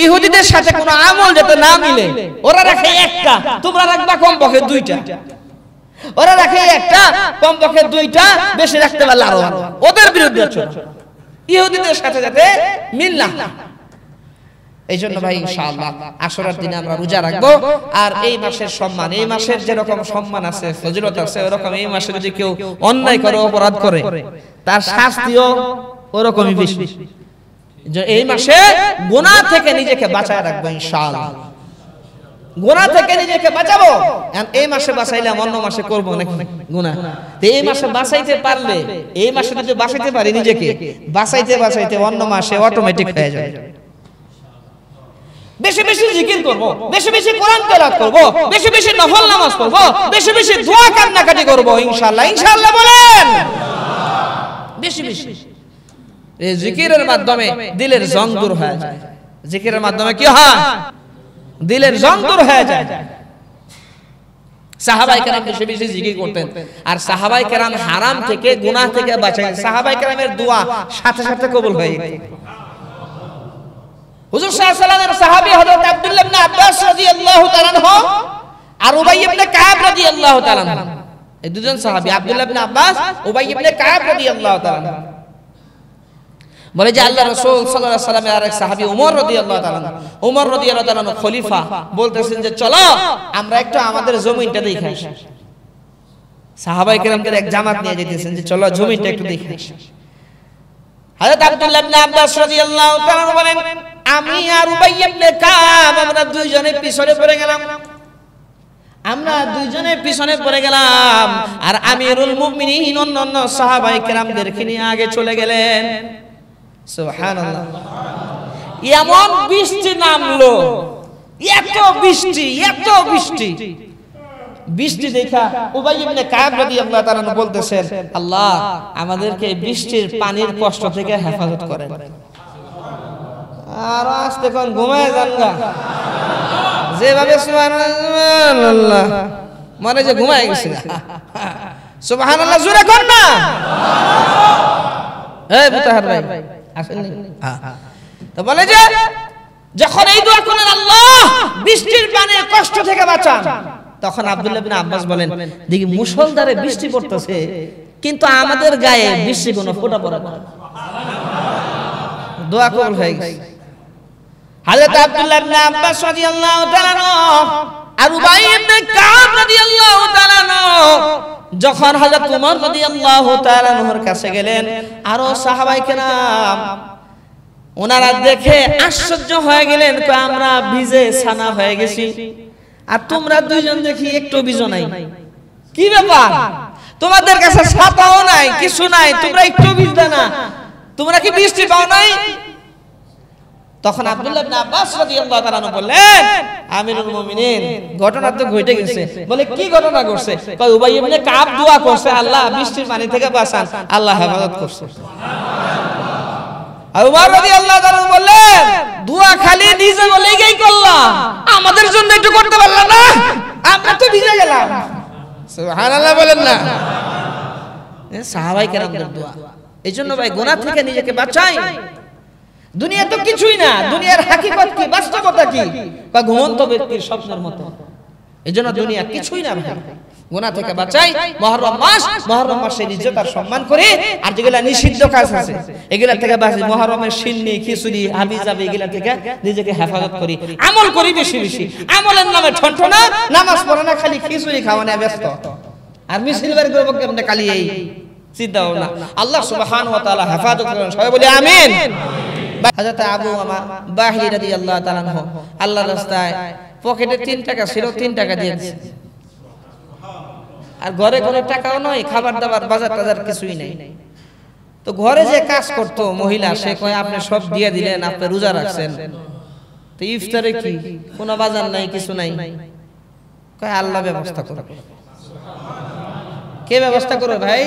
ইহুদিদের সাথে কোনো আমল যাতে না মিলে, ওরা রাখে একটা, তোমরা রাখবা কমপক্ষে দুইটা। ওরা রাখে একটা, কমপক্ষে দুইটা, বেশি রাখতে পারলে আরো ভালো। ওদের বিরুদ্ধে আচরণ, ইহুদিদের সাথে যাতে মিল না। এইজন্য ভাই ইনশাআল্লাহ আশুরার দিনে আমরা রোজা রাখবো। আর এই মাসের সম্মান, এই মাসের যেরকম সম্মান আছে, ফজিলত আছে, ওরকম এই মাসে যদি কেউ অন্যায় করে, অপরাধ করে, তার শাস্তিও ওরকমই বেশি। এই মাসে গুনাহ থেকে নিজেকে বাঁচায় রাখবো ইনশাআল্লাহ। গুনাহ থেকে নিজেকে বাঁচাবো। এই মাসে বাঁচাইলাম, অন্য মাসে করবো নাকি গুনাহ? তো এই মাসে বাঁচাইতে পারলে, এই মাসে যদি বাঁচাইতে পারি নিজেকে, বাঁচাইতে অন্য মাসে অটোমেটিক হয়ে যাবে। বেশি বেশি জিকির করব, বেশি বেশি কোরআন তেলাওয়াত করব, বেশি বেশি নফল নামাজ পড়ব, বেশি বেশি দোয়া কান্নাকাটি করব ইনশাআল্লাহ। ইনশাআল্লাহ বলেন, বেশি বেশি। এই জিকিরের মাধ্যমে দিলের জং দূর হয়ে যায়। জিকিরের মাধ্যমে কি হয়? দিলের জং দূর হয়ে যায়। সাহাবায়ে কেরাম বেশি বেশি জিকির করতেন, আর সাহাবায়ে কেরাম হারাম থেকে, গুনাহ থেকে বাঁচায়। সাহাবায়ে কেরামের দোয়া সাথে সাথে কবুল হয়ে যেত। হুজুর সাল্লাল্লাহু আলাইহি ওয়াসাল্লামের সাহাবী হযরত আব্দুল্লাহ ইবনে আব্বাস রাদিয়াল্লাহু তাআলা আনহু আর উবাই ইবনে কাব রাদিয়াল্লাহু তাআলা আনহু, এই দুজন সাহাবী, আব্দুল্লাহ ইবনে আব্বাস, উবাই ইবনে কাব রাদিয়াল্লাহু তাআলা আনহু, বলে যে আল্লাহ রাসূল সাল্লাল্লাহু আলাইহি ওয়াসাল্লামের আরেক সাহাবী ওমর রাদিয়াল্লাহু তাআলা আনহু, ওমর রাদিয়াল্লাহু তাআলা আনহু খলিফা, বলতেছেন যে চলো আমরা একটু আমাদের জমিনটা দেখে আসি। সাহাবায়ে কেরামকে এক জামাত নিয়ে যেতেছেন যে চলো জমিনটা একটু দেখে আসি। হযরত আব্দুল্লাহ ইবনে আব্বাস রাদিয়াল্লাহু তাআলা আনহু বলেন, আমি আর উবাই ইবনে কাব আমরা দুইজনে পিছনে পড়ে গেলাম। আর আমিরুল মুমিনিন অন্যান্য সাহাবায়ে কেরামদেরকে নিয়ে আগে চলে গেলেন। সুবহানাল্লাহ। এমন বৃষ্টি নামলো, এত বৃষ্টি, এত বৃষ্টি। বৃষ্টি দেখা উবাই ইবনে কাব রাদিয়াল্লাহু তাআলা বলতেছেন, আল্লাহ আমাদেরকে বৃষ্টির পানির কষ্ট থেকে হেফাজত করেন। আর আস্তে কোন ঘুমায় যানগা, যেভাবে সুবহানাল্লাহ মনে যে ঘুমায় গেছে। সুবহানাল্লাহ জোরে কোন না। এই মুতাহার ভাই আসেননি? তো বলে যে যখন এই দোয়া করেন আল্লাহ বৃষ্টির পানির কষ্ট থেকে বাঁচান, তখন আব্দুল্লাহ ইবনে আব্বাস বলেন, দেখি মুষলধারে বৃষ্টি পড়তেছে কিন্তু আমাদের গায়ে বৃষ্টি কোনো ফোঁটা পড়ে না। দোয়া কবুল হয়ে গেছে। হযরত আব্দুল্লাহ ইবনে আব্বাস রাদিয়াল্লাহু তাআলা আর উবাই ইবনে কাব রাদিয়াল্লাহু তাআলা যখন হযরত ওমর রাদিয়াল্লাহু তাআলা এর কাছে গেলেন, আরো সাহাবায়ে কেরাম ওনারা দেখে আশ্চর্য হয়ে গেলেন, আমরা ভিজে ছানা হয়ে গেছি আর তোমরা দুইজন দেখি একটু ভিজো নাই, কি ব্যাপার? তোমাদের কাছে ছাতাও নাই, কিছু নাই, তোমরা একটু ভিজবে না, তোমরা কি বৃষ্টি পাও নাই? তখন আব্দুল্লাহ ইবনে আব্বাস রাদিয়াল্লাহু তাআলা বললেন, আমিরুল মুমিনিন ঘটনা তো ঘটে গেছে। বলে কি ঘটনা ঘটছে? কয় উবাই ইবনে কাব দোয়া করছে, আল্লাহ বৃষ্টির পানি থেকে বাঁচান, আল্লাহ হেফাজত করছে। আর উমর রাদিয়াল্লাহু তাআলা বললেন, দোয়া খালি নিজে বলেই করলাম, আমাদের জন্য একটু করতে পারলাম না? আমরা তো ভিজে গেলাম। সুবহানাল্লাহ বলেন না। সাহাবায়ে কেরামদের দোয়া। এইজন্য ভাই গুনাহ থেকে নিজেকে বাঁচাই। দুনিয়া তো কিছুই না, দুনিয়ার হাকিকত কি, বাস্তবতা কি? বা ঘুমন্ত ব্যক্তির স্বপ্নের মতো। এইজন্য দুনিয়া কিছুই না ভাই, গুনাহ থেকে বাঁচাই। মুহররম মাস, মুহররম মাসের ইজ্জত আর সম্মান করে, আর যেগুলা নিষিদ্ধ কাজ আছে এগুলা থেকে বাঁচি। মুহররমের সিন্নি, খিচুড়ি, হাবিজাবি এগুলা থেকে নিজেকে হেফাজত করি, আমল করি বেশি বেশি। আমলের নামে ঠনঠনা, নামাজ পড়ে না, খালি খিচুড়ি খাওয়া নিয়ে ব্যস্ত। আর মিছিল বের করব কেমনে খালি এই চিন্তা ভাবনা। আল্লাহ সুবহানাহু ওয়া তাআলা হেফাজত করেন, সবাই বলি আমিন। হযরত আবু উমামা বাহিলি রাদিয়াল্লাহু তাআলা আল্লাহর রাস্তায় পকেটে 3 টাকা ছিল, 3 টাকা দিয়েছে। আর ঘরে ঘরে টাকাও নয়, খাবার দাবার বাজার টাজার কিছুই নাই। তো ঘরে যে কাজ করতো মহিলা, সে কয় আপনি সব দিয়ে দিলেন, আপনি রোজা রাখছেন, তো ইফতারে কি কোনো বাজার নাই, কিছু নাই। কয় আল্লাহ ব্যবস্থা করে। কে ব্যবস্থা করে ভাই?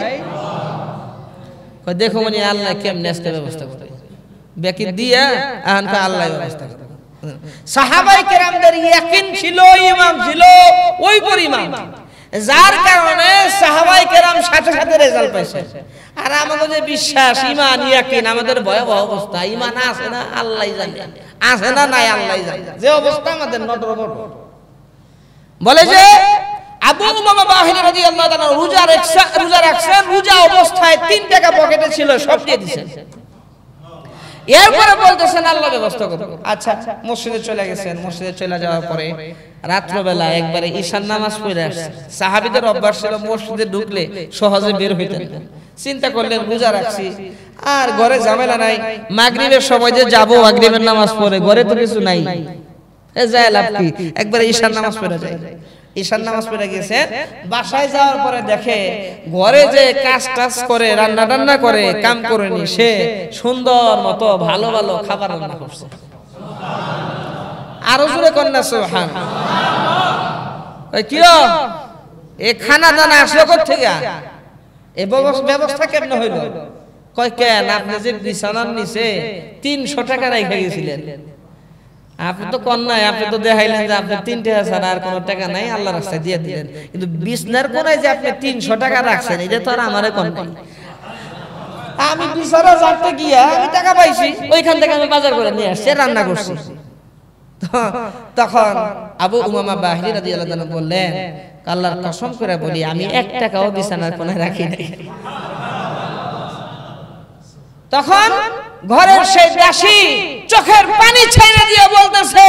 কয় দেখো মানে আল্লাহ কেমনে আসতে ব্যবস্থা করে, বাকি দিয়া আনকা আল্লাহ ব্যবস্থা করে। সাহাবায়ে কেরামদের ইয়াকিন ছিল, ঈমান ছিল ওই পরিমাণ, যার কারণে সাহাবায়ে কেরাম সাথে সাথে রেজাল্ট পাইছে। আর আমাদের যে বিশ্বাস, ঈমান, ইয়াকিন, আমাদের ভয়াবহ অবস্থা। ঈমান আছে না আল্লাহই জানে, আছে না নাই আল্লাহই জানে, যে অবস্থা আমাদের নটর বট। বলে যে আবু উমামা বাহিলি রাদিয়াল্লাহু তাআলা রোজা রাখছেন, রোজা অবস্থায় 3 টাকা পকেটে ছিল, সব দিয়ে দিয়েছেন। এরপরে বলতেছেন আল্লাহ ব্যবস্থা করবে। আচ্ছা, মসজিদে চলে গেছেন। মসজিদে চলে যাওয়ার পরে রাত্রবেলা একবারে ঈশার নামাজ পড়ে আসছে। সাহাবীদের অভ্যাস ছিল মসজিদে ঢুকলে সহজে বের হইতেন না। চিন্তা করলেন রোজা রাখছি আর ঘরে ঝামেলা নাই, মাগরিবের সময় যে যাবো মাগরিবের নামাজ পড়ে, ঘরে তো কিছু নাই, এ যায় লাভ কি, একবারে ঈশার নামাজ পড়ে যায়। ঈশার নামাজ পড়ে গেছে, বাসায় যাওয়ার পরে দেখে ঘরে যে কাজ টাজ করে, রান্না টান্না করে, কাম করেনি, সে সুন্দর মতো ভালো ভালো খাবার রান্না করছে। আরো জোরে কন্যা সুবহানাল্লাহ। কি এ খানা দানা আসলো কোথা থেকে? এ ব্যবস্থা কেমনে হইলো? কয় কেন আপনি যে বিছানার নিচে 300 টাকা রেখে গেছিলেন, আপনি তো কন্যায়, আপনি তো দেখাইলেন যে আপনি 3 টাকা ছাড়া আর কোনো টাকা নাই, আল্লাহর রাস্তায় দিয়ে দিলেন, কিন্তু বিছনার কোনায় যে আপনি 300 টাকা রাখছেন, এটা তো আর আমারে কন্যাই। আমি বিছানা যাতে গিয়া আমি টাকা পাইছি, ওইখান থেকে আমি বাজার করে নিয়ে আসছি, রান্না করছি। তখন আবু উমামা বাহিলি রাদিয়াল্লাহু তাআলা বললেন, আল্লাহর কসম করে বলি আমি 1 টাকাও বিছানার কোনায় রাখি নাই। তখন ঘরের সেই দাসী চোখের পানি ছেড়ে দিয়ে বলতেছে,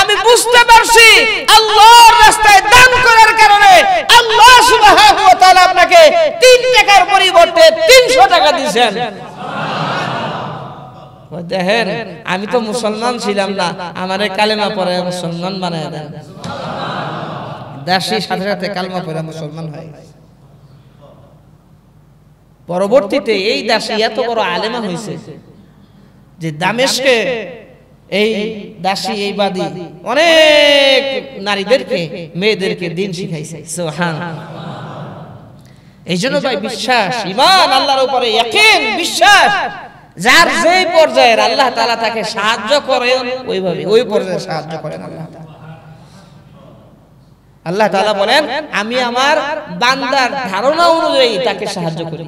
আমি বুঝতে পারছি আল্লাহর রাস্তায় দান করার কারণে আল্লাহ সুবহানাহু ওয়া তাআলা আপনাকে 3 টাকার পরিবর্তে 300 টাকা দিয়েছেন। দেখেন আমি তো মুসলমান ছিলাম না, আমারে কালেমা পড়ে মুসলমান বানায় দেন। দাসী সাথে সাথে কালেমা পড়ে মুসলমান হয়। পরবর্তীতে এই দাসী এত বড় আলেমা হয়েছে যে দামেস্কে এই দাসী এই বাদী অনেক নারীদেরকে মেয়েদেরকে দিন শিখাইছে। সুবহানাল্লাহ। এই জন্য ভাই বিশ্বাস, ঈমান আল্লাহর উপরে ইয়াকিন, বিশ্বাস, যার যেই পর্যায়ের আল্লাহ তাআলা তাকে সাহায্য করেন ওইভাবে ওই পর্যায়ে সাহায্য করেন আল্লাহ তাআলা। আল্লাহ তাআলা বলেন আমি আমার বান্দার ধারণা অনুযায়ী তাকে সাহায্য করি।